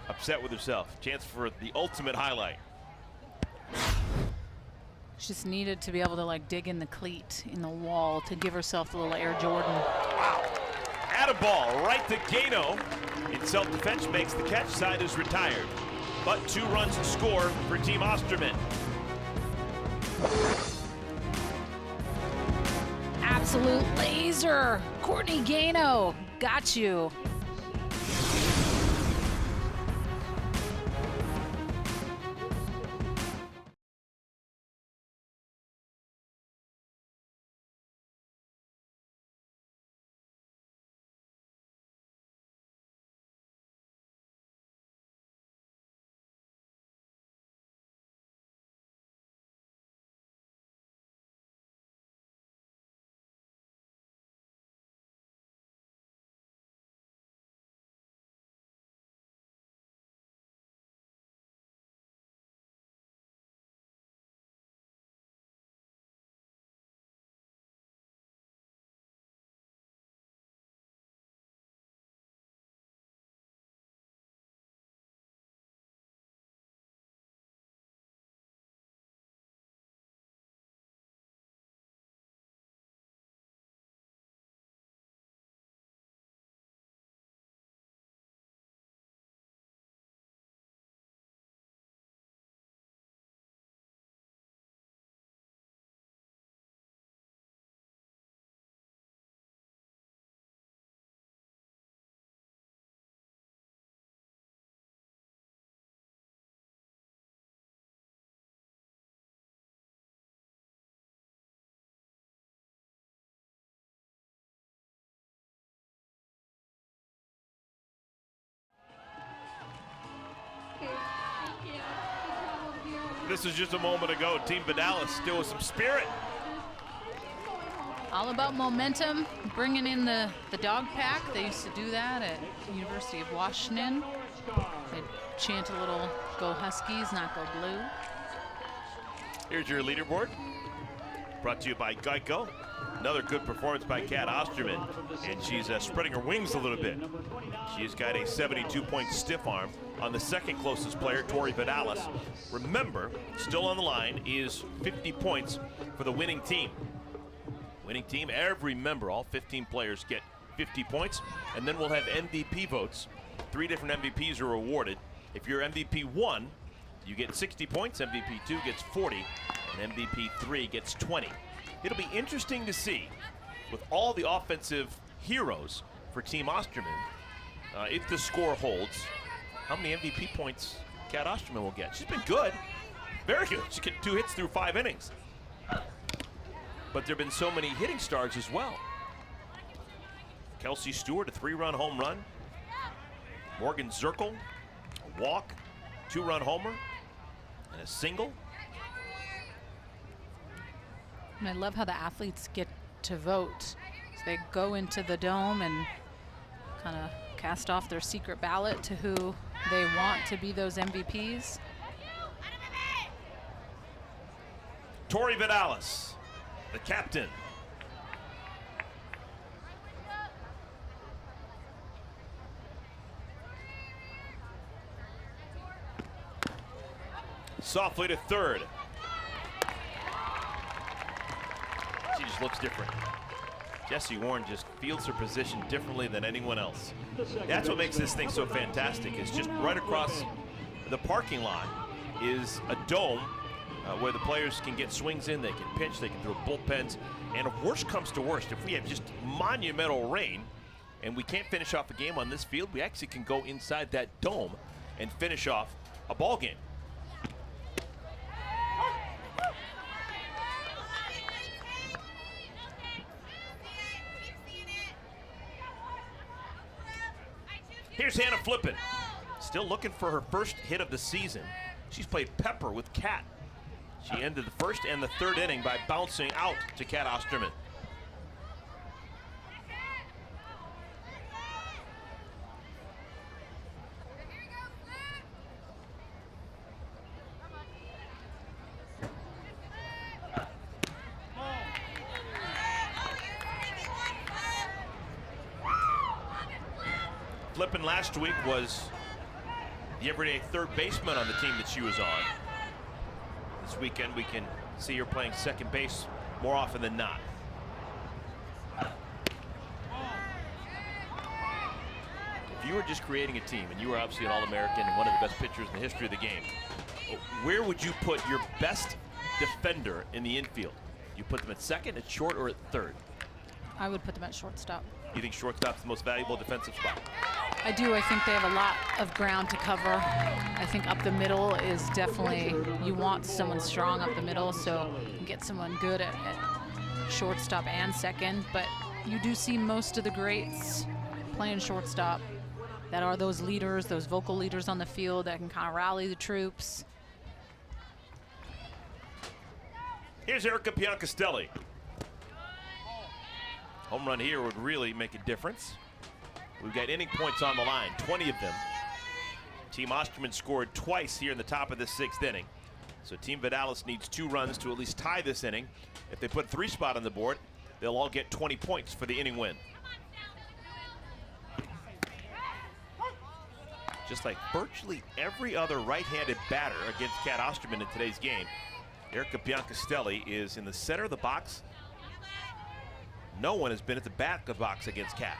upset with herself. Chance for the ultimate highlight. She just needed to be able to like dig in the cleat in the wall to give herself a little Air Jordan. Wow. Atta ball right to Gano. In self-defense, makes the catch. Side is retired. But 2 runs scored for Team Osterman. absolute laser. Courtney Gano, got you. This is just a moment ago. Team Vidales still with some spirit. All about momentum, bringing in the dog pack. They used to do that at University of Washington. They'd chant a little, "Go Huskies, not go Blue." Here's your leaderboard. Brought to you by Geico. Another good performance by Kat Osterman. And she's spreading her wings a little bit. She's got a 72-point stiff arm on the second closest player, Tori Vidales. Remember, still on the line is 50 points for the winning team. Winning team, every member, all 15 players get 50 points. And then we'll have MVP votes. 3 different MVPs are awarded. If you're MVP 1, you get 60 points. MVP 2 gets 40. And MVP 3 gets 20. It'll be interesting to see, with all the offensive heroes for Team Osterman, if the score holds, how many MVP points Kat Osterman will get. She's been good, very good. She get 2 hits through 5 innings. But there have been so many hitting stars as well. Kelsey Stewart, a 3-run home run. Morgan Zirkle, a walk, 2-run homer, and a single. And I love how the athletes get to vote. So they go into the dome and kind of cast off their secret ballot to who they want to be those MVPs. Tori Vidales, the captain. Softly to third. She just looks different. Jessie Warren just fields her position differently than anyone else. That's what makes this thing so fantastic. Is just right across the parking lot is a dome where the players can get swings in, they can pitch, they can throw bullpens, and if worst comes to worst, if we have just monumental rain and we can't finish off a game on this field, we actually can go inside that dome and finish off a ball game. Here's Hannah Flippin, still looking for her first hit of the season. She's played pepper with Kat. She ended the first and the third inning by bouncing out to Kat Osterman. Flippin last week was the everyday third baseman on the team that she was on. This weekend we can see her playing second base more often than not. If you were just creating a team, and you were obviously an All-American and one of the best pitchers in the history of the game, where would you put your best defender in the infield? You put them at second, at short, or at third? I would put them at shortstop. You think shortstop's the most valuable defensive spot? I do. I think they have a lot of ground to cover. I think up the middle is definitely, you want someone strong up the middle, so get someone good at shortstop and second. But you do see most of the greats playing shortstop that are those leaders, those vocal leaders on the field that can kind of rally the troops. Here's Erica Piancastelli. Home run here would really make a difference. We've got inning points on the line, 20 of them. Team Osterman scored twice here in the top of this 6th inning. So Team Vidales needs 2 runs to at least tie this inning. If they put 3 spot on the board, they'll all get 20 points for the inning win. Just like virtually every other right-handed batter against Kat Osterman in today's game, Erica Piancastelli is in the center of the box. No one has been at the back of the box against Kat.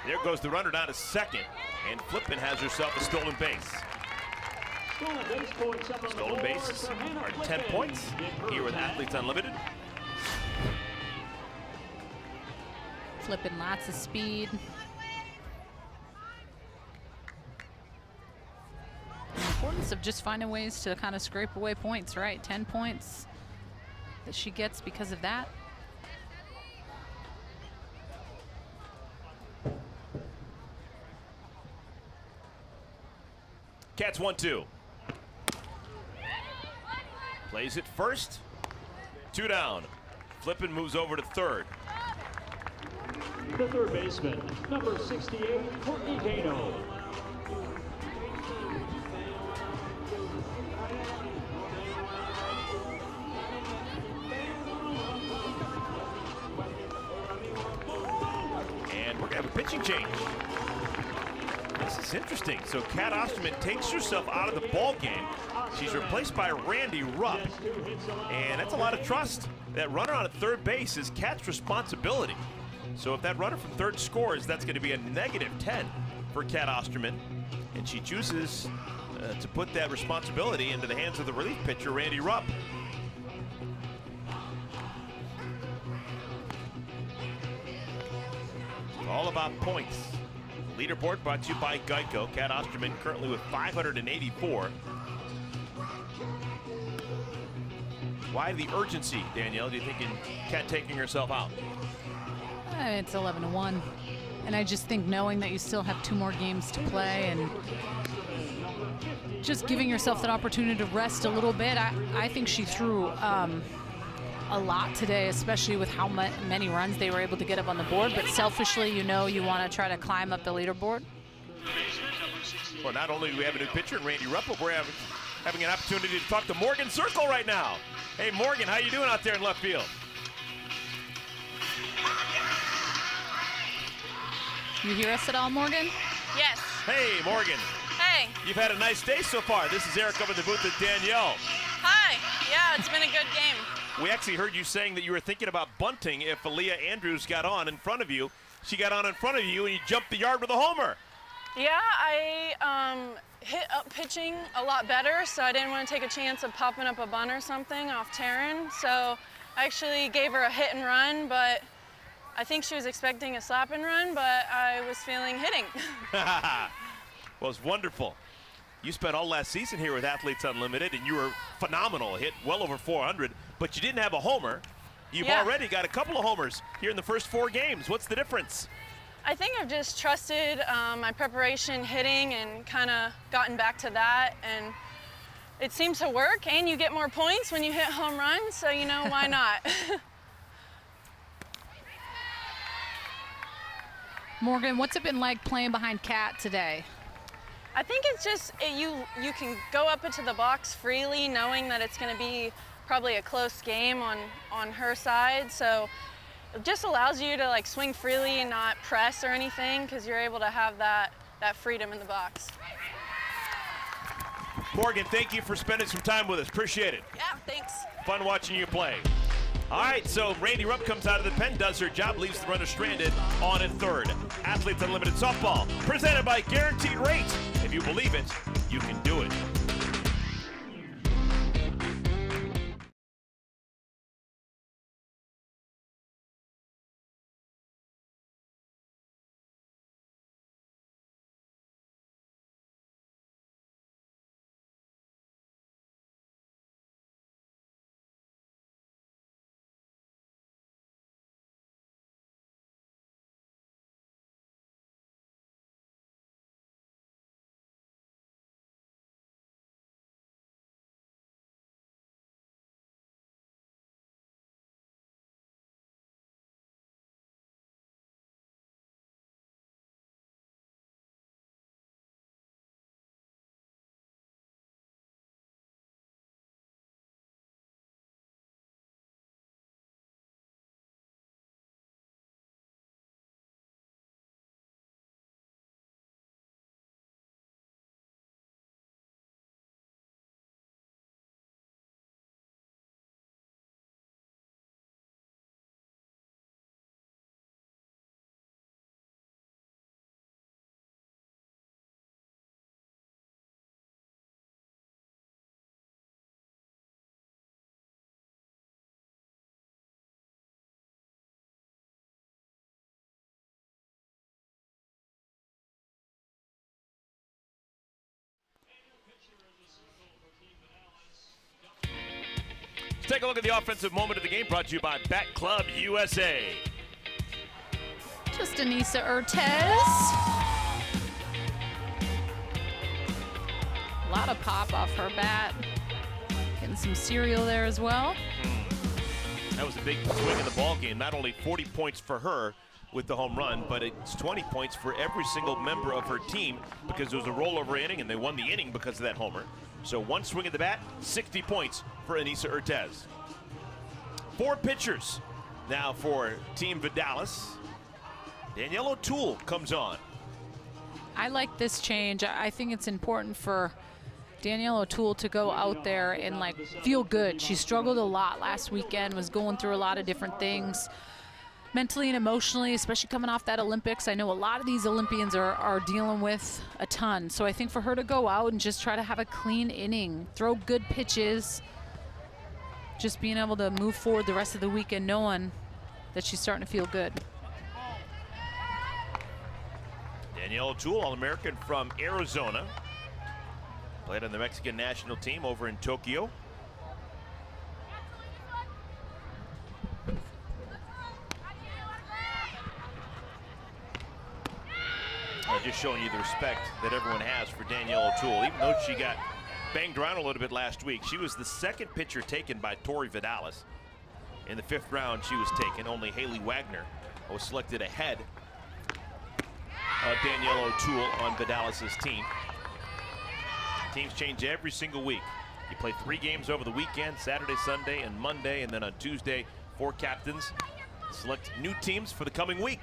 There goes the runner down to second, and Flippin has herself a stolen base. Stolen bases are 10 points here with Athletes Unlimited. Flippin lots of speed. The importance of just finding ways to kind of scrape away points, right? 10 points that she gets because of that. Cats 1-2. Plays it first. 2 down. Flippin moves over to third. The third baseman, number 68, Courtney Gano. And we're going to have a pitching change. This is interesting. So Kat Osterman takes herself out of the ball game. She's replaced by Randy Rupp. And that's a lot of trust. That runner on third base is Kat's responsibility. So if that runner from third scores, that's going to be a -10 for Kat Osterman. And she chooses to put that responsibility into the hands of the relief pitcher, Randy Rupp. All about points. Leaderboard brought to you by Geico. Kat Osterman currently with 584. Why the urgency, Danielle, do you think, in Kat taking herself out? It's 11-1. And I just think knowing that you still have 2 more games to play and just giving yourself that opportunity to rest a little bit. I think she threw a lot today, especially with how many runs they were able to get up on the board. But selfishly, you know, you want to try to climb up the leaderboard. Well, not only do we have a new pitcher in Randy Rupp, but we're having an opportunity to talk to Morgan Circle right now. Hey, Morgan, how you doing out there in left field? You hear us at all, Morgan? Yes. Hey, Morgan. Hey. You've had a nice day so far. This is Eric up in the booth with Danielle. Hi. Yeah, it's been a good game. We actually heard you saying that you were thinking about bunting if Aaliyah Andrews got on in front of you. She got on in front of you, and you jumped the yard with a homer. Yeah, I hit up pitching a lot better, so I didn't want to take a chance of popping up a bunt or something off Taryn. So I actually gave her a hit and run, but I think she was expecting a slap and run, but I was feeling hitting. Well, it's wonderful. You spent all last season here with Athletes Unlimited, and you were phenomenal. Hit well over 400, but you didn't have a homer. You've already got a couple of homers here in the first 4 games. What's the difference? I think I've just trusted my preparation hitting and kind of gotten back to that, and it seems to work, and you get more points when you hit home runs, so you know, why not? Morgan, what's it been like playing behind Kat today? I think it's just you can go up into the box freely, knowing that it's going to be probably a close game on her side. So it just allows you to like swing freely and not press or anything, because you're able to have that freedom in the box. Morgan, thank you for spending some time with us. Appreciate it. Yeah, thanks. Fun watching you play. All right, so Randy Rupp comes out of the pen, does her job, leaves the runner stranded on in third. Athletes Unlimited Softball, presented by Guaranteed Rate. If you believe it, you can do it. Take a look at the offensive moment of the game, brought to you by Bat Club USA. Just Anissa Urtez. A lot of pop off her bat. Getting some cereal there as well. That was a big swing in the ball game. Not only 40 points for her with the home run, but it's 20 points for every single member of her team because it was a rollover inning and they won the inning because of that homer. So one swing at the bat, 60 points for Anissa Urtez. 4 pitchers now for Team Vidales. Danielle O'Toole comes on. I like this change. I think it's important for Danielle O'Toole to go out there and like feel good. She struggled a lot last weekend, was going through a lot of different things mentally and emotionally, especially coming off that Olympics. I know a lot of these Olympians are dealing with a ton. So I think for her to go out and just try to have a clean inning, throw good pitches, just being able to move forward the rest of the weekend knowing that she's starting to feel good. Danielle O'Toole, All-American from Arizona. Played on the Mexican national team over in Tokyo. Just showing you the respect that everyone has for Danielle O'Toole. Even though she got banged around a little bit last week, she was the second pitcher taken by Tori Vidales. In the 5th round, she was taken. Only Haley Wagner was selected ahead of Danielle O'Toole on Vidales' team. Teams change every single week. You play 3 games over the weekend, Saturday, Sunday, and Monday, and then on Tuesday, 4 captains select new teams for the coming week.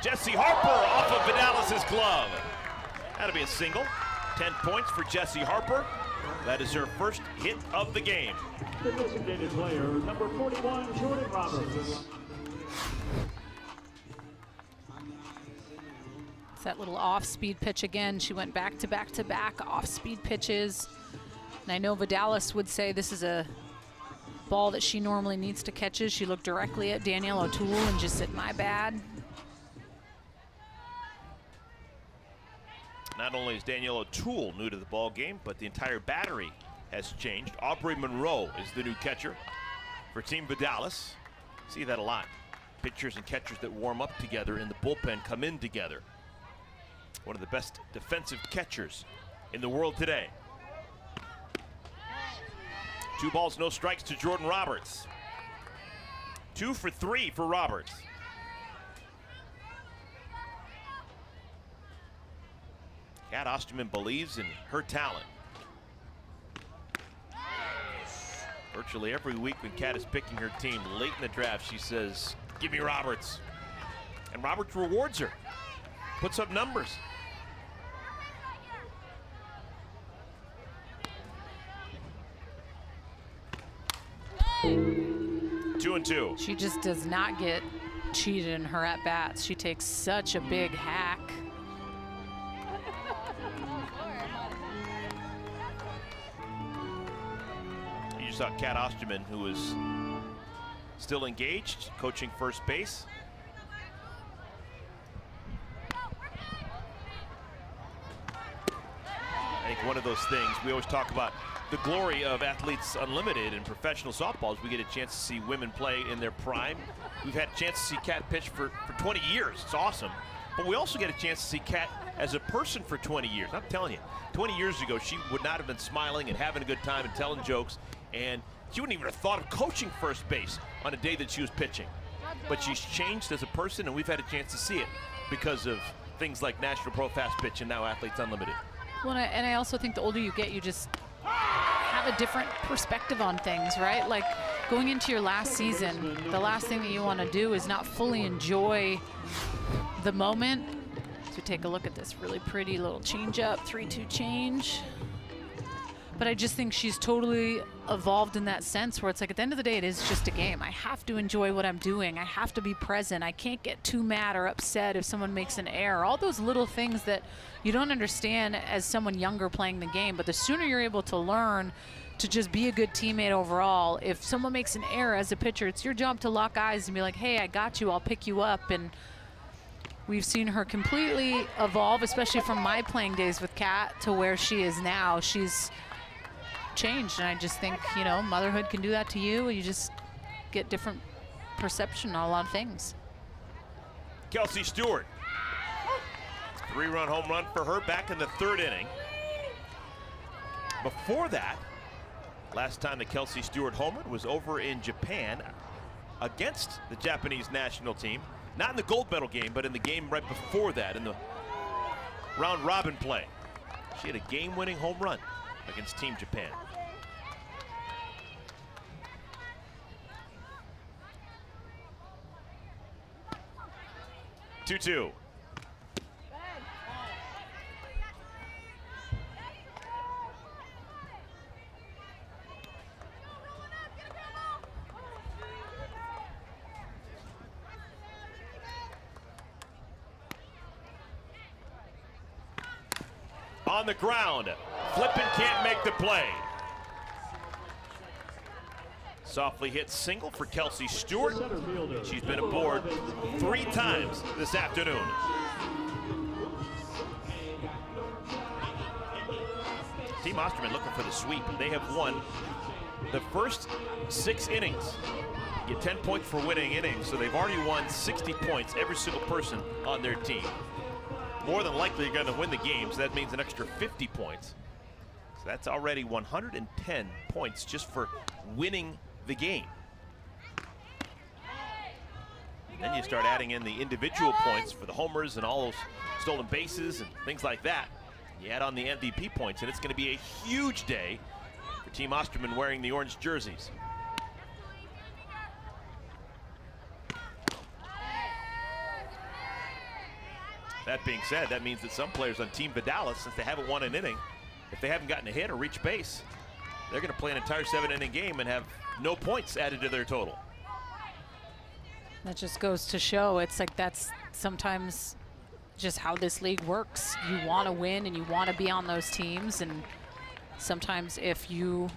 Jessie Harper off of Vidales' glove. That'll be a single. 10 points for Jessie Harper. That is her first hit of the game. The designated player, number 41, Jordan Roberts. It's that little off-speed pitch again. She went back to back to back off-speed pitches. And I know Vidales would say this is a ball that she normally needs to catch. She looked directly at Danielle O'Toole and just said, my bad. Not only is Danielle O'Toole new to the ball game, but the entire battery has changed. Aubrey Monroe is the new catcher for Team Vidales. See that a lot. Pitchers and catchers that warm up together in the bullpen come in together. One of the best defensive catchers in the world today. 2 balls, no strikes to Jordan Roberts. 2 for 3 for Roberts. Kat Osterman believes in her talent. Virtually every week when Kat is picking her team late in the draft, she says, give me Roberts. And Roberts rewards her, puts up numbers. 2-2. She just does not get cheated in her at-bats. She takes such a big hack. You just saw Kat Osterman, who is still engaged, coaching first base. I think one of those things, we always talk about the glory of Athletes Unlimited and professional softballs. We get a chance to see women play in their prime. We've had a chance to see Kat pitch for 20 years. It's awesome. But we also get a chance to see Kat as a person for 20 years. I'm telling you, 20 years ago, she would not have been smiling and having a good time and telling jokes, and she wouldn't even have thought of coaching first base on a day that she was pitching. But she's changed as a person, and we've had a chance to see it because of things like National Pro Fast Pitch and now Athletes Unlimited. Well, and I also think the older you get, you just have a different perspective on things, right? Like going into your last season, the last thing that you want to do is not fully enjoy the moment. So take a look at this really pretty little change-up, 3-2 change. But I just think she's totally evolved in that sense where it's like at the end of the day, it is just a game. I have to enjoy what I'm doing. I have to be present. I can't get too mad or upset if someone makes an error. All those little things that you don't understand as someone younger playing the game. But the sooner you're able to learn to just be a good teammate overall, if someone makes an error as a pitcher, it's your job to lock eyes and be like, hey, I got you. I'll pick you up. And we've seen her completely evolve, especially from my playing days with Kat to where she is now. She's changed. And I just think, you know, motherhood can do that to you. You just get different perception on a lot of things. Kelsey Stewart. 3-run home run for her back in the 3rd inning. Before that, last time that Kelsey Stewart homered was over in Japan against the Japanese national team. Not in the gold medal game, but in the game right before that, in the round robin play. She had a game-winning home run against Team Japan. Two-two. On the ground, Flippin can't make the play. Softly hit single for Kelsey Stewart. She's been aboard 3 times this afternoon. Team Osterman looking for the sweep. They have won the first 6 innings. You get 10 points for winning innings, so they've already won 60 points, every single person on their team. More than likely you're going to win the game, so that means an extra 50 points. So that's already 110 points just for winning the game. Then you start adding in the individual points for the homers and all those stolen bases and things like that. You add on the MVP points, and it's going to be a huge day for Team Osterman wearing the orange jerseys. That being said, that means that some players on Team Vidales, since they haven't won an inning, if they haven't gotten a hit or reached base, they're going to play an entire 7-inning game and have no points added to their total. That just goes to show it's like that's sometimes just how this league works. You want to win and you want to be on those teams, and sometimes if you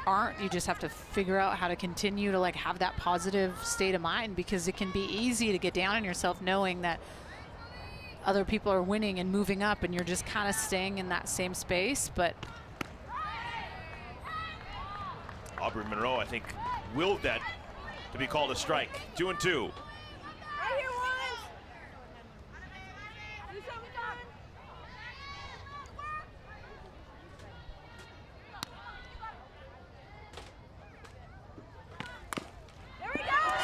aren't, you just have to figure out how to continue to like have that positive state of mind, because it can be easy to get down on yourself knowing that other people are winning and moving up and you're just kind of staying in that same space. But Aubrey Monroe, I think, willed that to be called a strike. 2-2.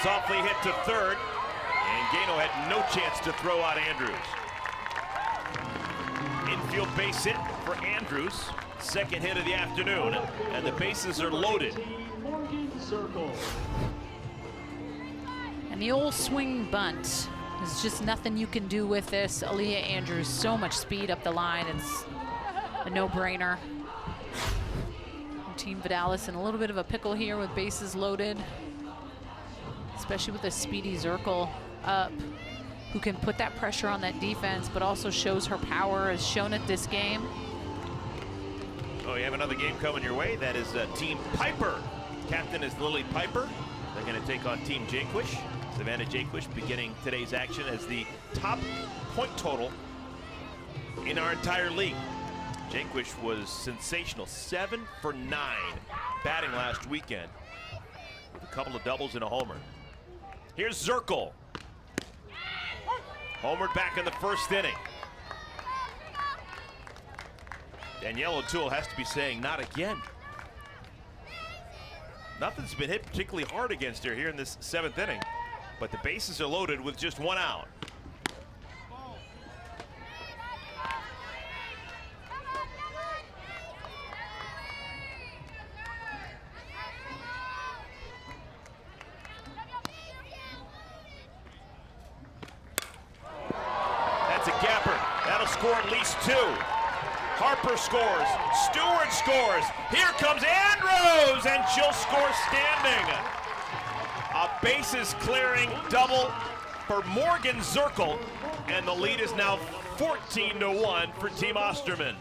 Softly hit to 3rd, and Gano had no chance to throw out Andrews. Infield base hit for Andrews, 2nd hit of the afternoon, and the bases are loaded. And the old swing bunt is just nothing you can do with this. Aaliyah Andrews, so much speed up the line. It's a no-brainer. Team Vidales in a little bit of a pickle here with bases loaded, especially with a speedy Zirkle up, who can put that pressure on that defense, but also shows her power, as shown at this game. Oh, you have another game coming your way. That is Team Piper. Captain is Lily Piper. They're going to take on Team Jaquish. Savannah Jaquish beginning today's action as the top point total in our entire league. Jaquish was sensational, 7 for 9 batting last weekend with a couple of doubles and a homer. Here's Zirkle. Homered back in the 1st inning. Danielle O'Toole has to be saying, not again. Nothing's been hit particularly hard against her here in this 7th inning, but the bases are loaded with just 1 out. That's a gapper. That'll score at least 2. Harper scores, Stewart scores, here comes Andrews, and she'll score standing. A bases clearing double for Morgan Zirkle, and the lead is now 14-1 for Team Osterman.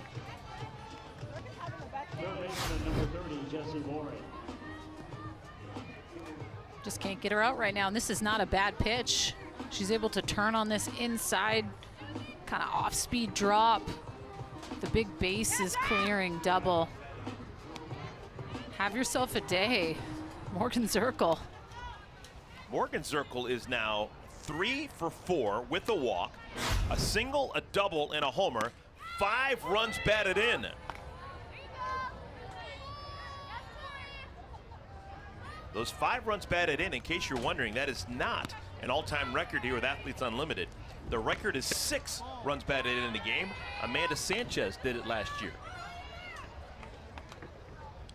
Just can't get her out right now, and this is not a bad pitch. She's able to turn on this inside kind of off-speed drop. The big base is clearing double. Have yourself a day, Morgan Zirkle. Morgan Zirkle is now 3 for 4 with a walk, a single, a double, and a homer. 5 runs batted in. Those 5 runs batted in case you're wondering, that is not an all-time record here with Athletes Unlimited. The record is 6 runs batted in a game. Amanda Sanchez did it last year.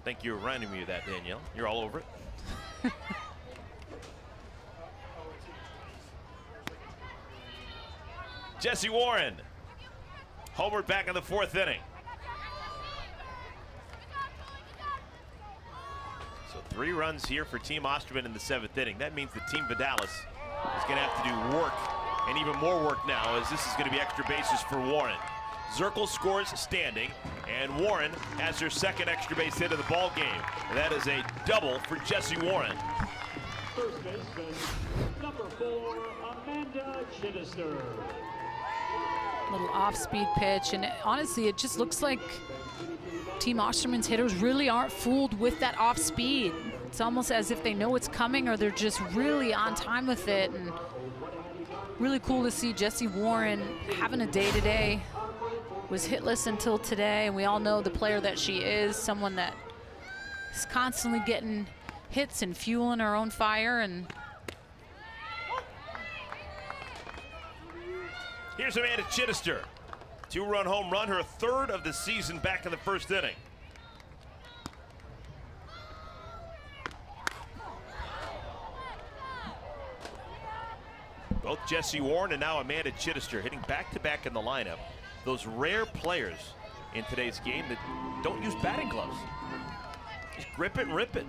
Thank you for reminding me of that, Danielle. You're all over it. Jesse Warren, homered back in the 4th inning. So 3 runs here for Team Osterman in the 7th inning. That means the Team Vidales is going to have to do work, and even more work now, as this is going to be extra bases for Warren. Zirkle scores standing, and Warren has her 2nd extra base hit of the ball game. And that is a double for Jesse Warren. First baseman, number 4, Amanda Chittister. Little off-speed pitch, and honestly, it just looks like Team Osterman's hitters really aren't fooled with that off-speed. It's almost as if they know it's coming, or they're just really on time with it. And really cool to see Jesse Warren having a day today. Was hitless until today, and we all know the player that she is, someone that is constantly getting hits and fueling her own fire. And here's Amanda Chittister. 2-run home run, her 3rd of the season back in the 1st inning. Both Jesse Warren and now Amanda Chittister hitting back-to-back in the lineup. Those rare players in today's game that don't use batting gloves. Just grip it and rip it.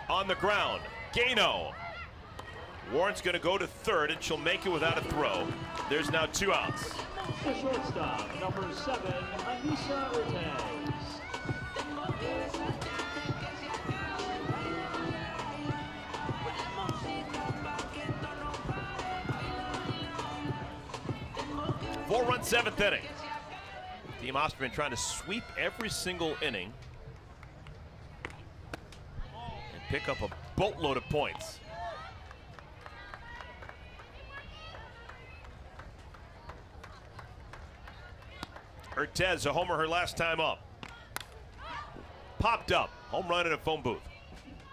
On the ground, Gano. Warren's going to go to 3rd, and she'll make it without a throw. There's now 2 outs. The shortstop, number 7, Anissa Ortez. Four-run 7th inning. Team Osterman trying to sweep every single inning and pick up a boatload of points. Ortez, a homer her last time up. Popped up, home run in a phone booth.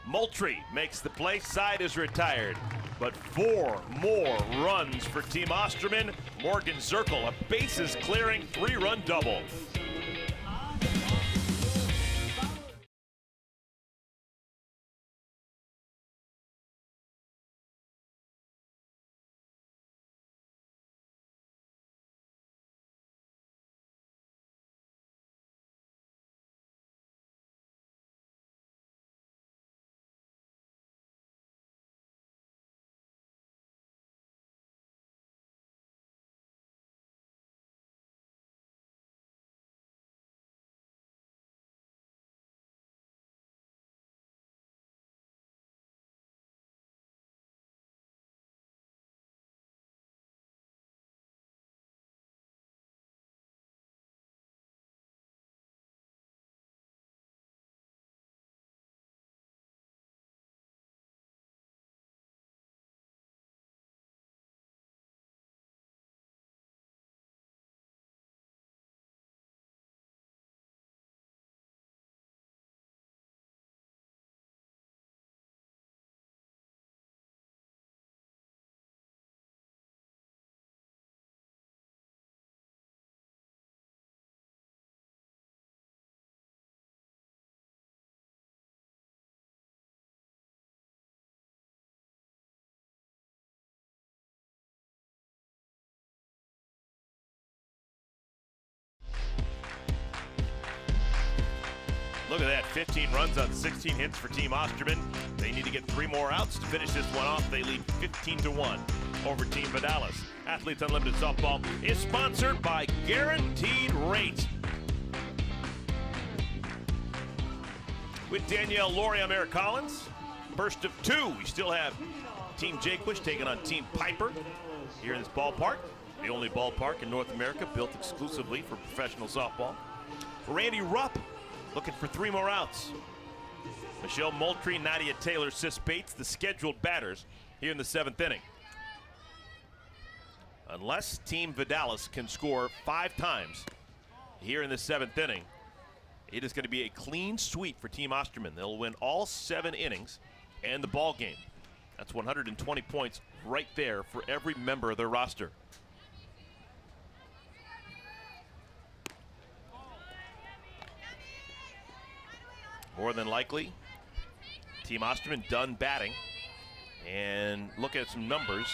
Moultrie makes the play, side is retired. But 4 more runs for Team Osterman. Morgan Zirkle, a bases clearing 3-run double. Look at that, 15 runs on 16 hits for Team Osterman. They need to get 3 more outs to finish this one off. They lead 15-1 over Team Vidales. Athletes Unlimited Softball is sponsored by Guaranteed Rate. With Danielle Laurie, I'm Eric Collins. First of two, we still have Team Jaquish taking on Team Piper here in this ballpark. The only ballpark in North America built exclusively for professional softball. Randy Rupp looking for 3 more outs. Michelle Moultrie, Nadia Taylor, Sis Bates, the scheduled batters here in the 7th inning. Unless Team Vidales can score 5 times here in the 7th inning, it is going to be a clean sweep for Team Osterman. They'll win all 7 innings and the ball game. That's 120 points right there for every member of their roster. More than likely, Team Osterman done batting. And look at some numbers.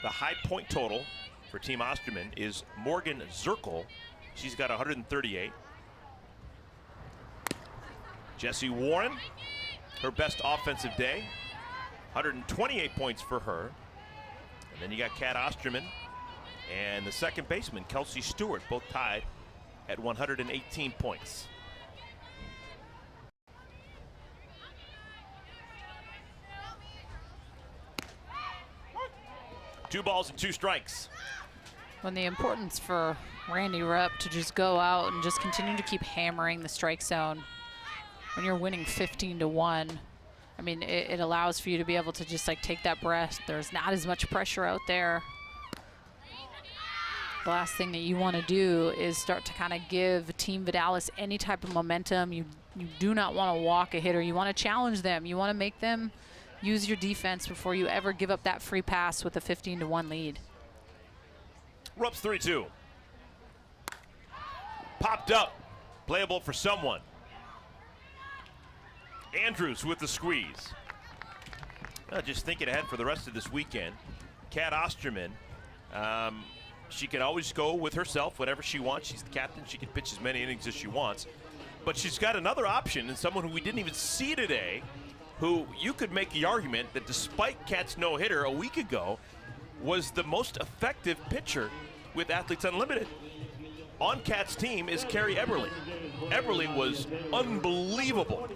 The high point total for Team Osterman is Morgan Zirkle. She's got 138. Jessie Warren, her best offensive day, 128 points for her. And then you got Kat Osterman and the second baseman, Kelsey Stewart, both tied at 118 points. Two balls and 2 strikes. When the importance for Randy Rupp to just go out and just continue to keep hammering the strike zone. When you're winning 15-1, I mean, it allows for you to be able to just like take that breath. There's not as much pressure out there. The last thing that you want to do is start to kind of give Team Vidales any type of momentum. You do not want to walk a hitter. You want to challenge them. You want to make them use your defense before you ever give up that free pass with a 15-1 lead. Rupp's 3-2. Popped up. Playable for someone. Andrews with the squeeze. Just thinking ahead for the rest of this weekend. Kat Osterman, she can always go with herself, whatever she wants. She's the captain. She can pitch as many innings as she wants. But she's got another option, and someone who we didn't even see today, who you could make the argument that despite Kat's no-hitter a week ago, was the most effective pitcher with Athletes Unlimited. On Kat's team is Carrie Eberly. Eberly was unbelievable.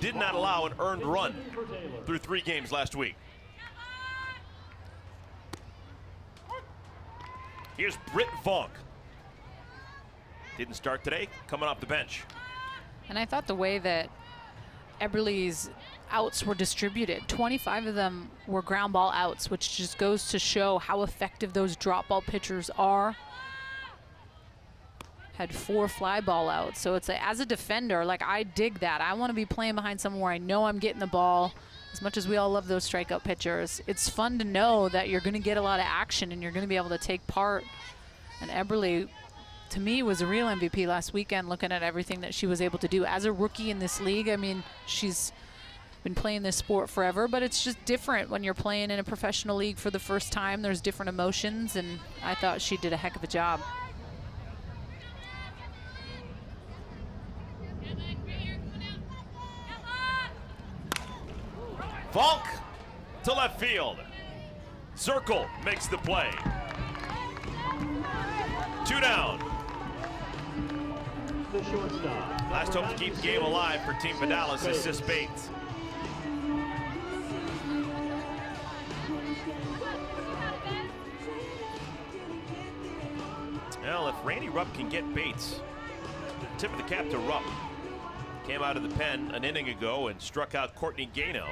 Did not allow an earned run through 3 games last week. Here's Britt Vonk. Didn't start today, coming off the bench. And I thought the way that Eberly's outs were distributed, 25 of them were ground ball outs, which just goes to show how effective those drop ball pitchers are. Had 4 fly ball outs. So it's like, as a defender, like, I dig that. I want to be playing behind someone where I know I'm getting the ball. As much as we all love those strikeout pitchers, it's fun to know that you're going to get a lot of action and you're going to be able to take part. And Eberly, to me, was a real MVP last weekend, looking at everything that she was able to do as a rookie in this league. I mean, she's been playing this sport forever, but it's just different when you're playing in a professional league for the first time. There's different emotions, and I thought she did a heck of a job. Vonk to left field. Circle makes the play. 2 down. The shortstop. Last hope to keep the game alive for Team Vidales is Sis Bates. Well, if Randy Rupp can get Bates, tip of the cap to Rupp. Came out of the pen an inning ago and struck out Courtney Gano.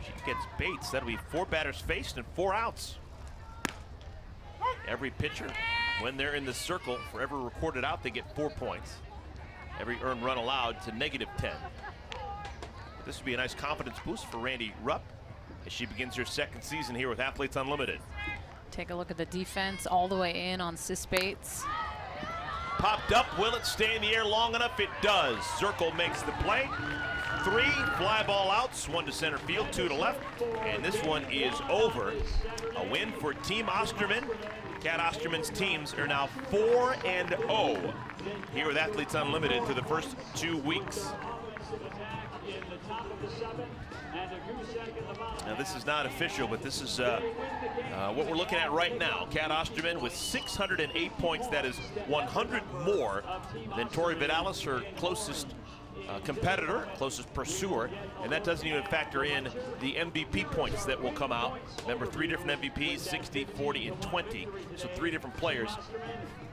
She gets Bates, that'll be 4 batters faced and 4 outs. Every pitcher, when they're in the circle, for every recorded out, they get 4 points. Every earned run allowed to -10. This would be a nice confidence boost for Randy Rupp as she begins her 2nd season here with Athletes Unlimited. Take a look at the defense all the way in on Sis Bates. Popped up, will it stay in the air long enough? It does. Zirkle makes the play. 3 fly ball outs, 1 to center field, 2 to left, and this one is over. A win for Team Osterman. Kat Osterman's teams are now 4-0 here with Athletes Unlimited through the first 2 weeks. Now this is not official, but this is what we're looking at right now. Kat Osterman with 608 points. That is 100 more than Tori Vidales, her closest competitor, closest pursuer, and that doesn't even factor in the MVP points that will come out. Remember, 3 different MVPs, 60, 40, and 20. So 3 different players,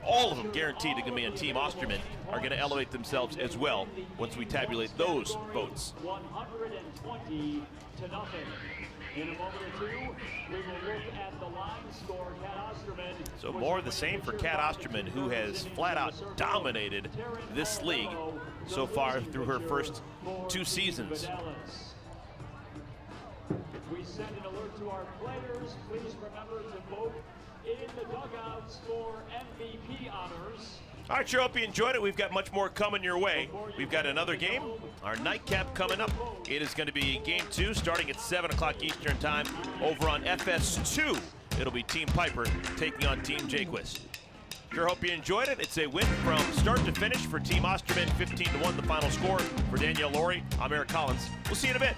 all of them guaranteed to be on Team Osterman, are going to elevate themselves as well once we tabulate those votes. 120 to nothing. In a moment or two, we will look at the line score. Cat Osterman. So more of the same for Cat Osterman, who has flat out dominated this league so far through her first 2 seasons. We send an alert to our players. Please remember to vote in the dugouts for MVP honors. All right, sure hope you enjoyed it. We've got much more coming your way. We've got another game, our nightcap coming up. It is going to be game 2 starting at 7 o'clock Eastern time over on FS2. It'll be Team Piper taking on Team Jaquist. Sure hope you enjoyed it. It's a win from start to finish for Team Osterman, 15-1 the final score for Danielle Laurie. I'm Eric Collins. We'll see you in a bit.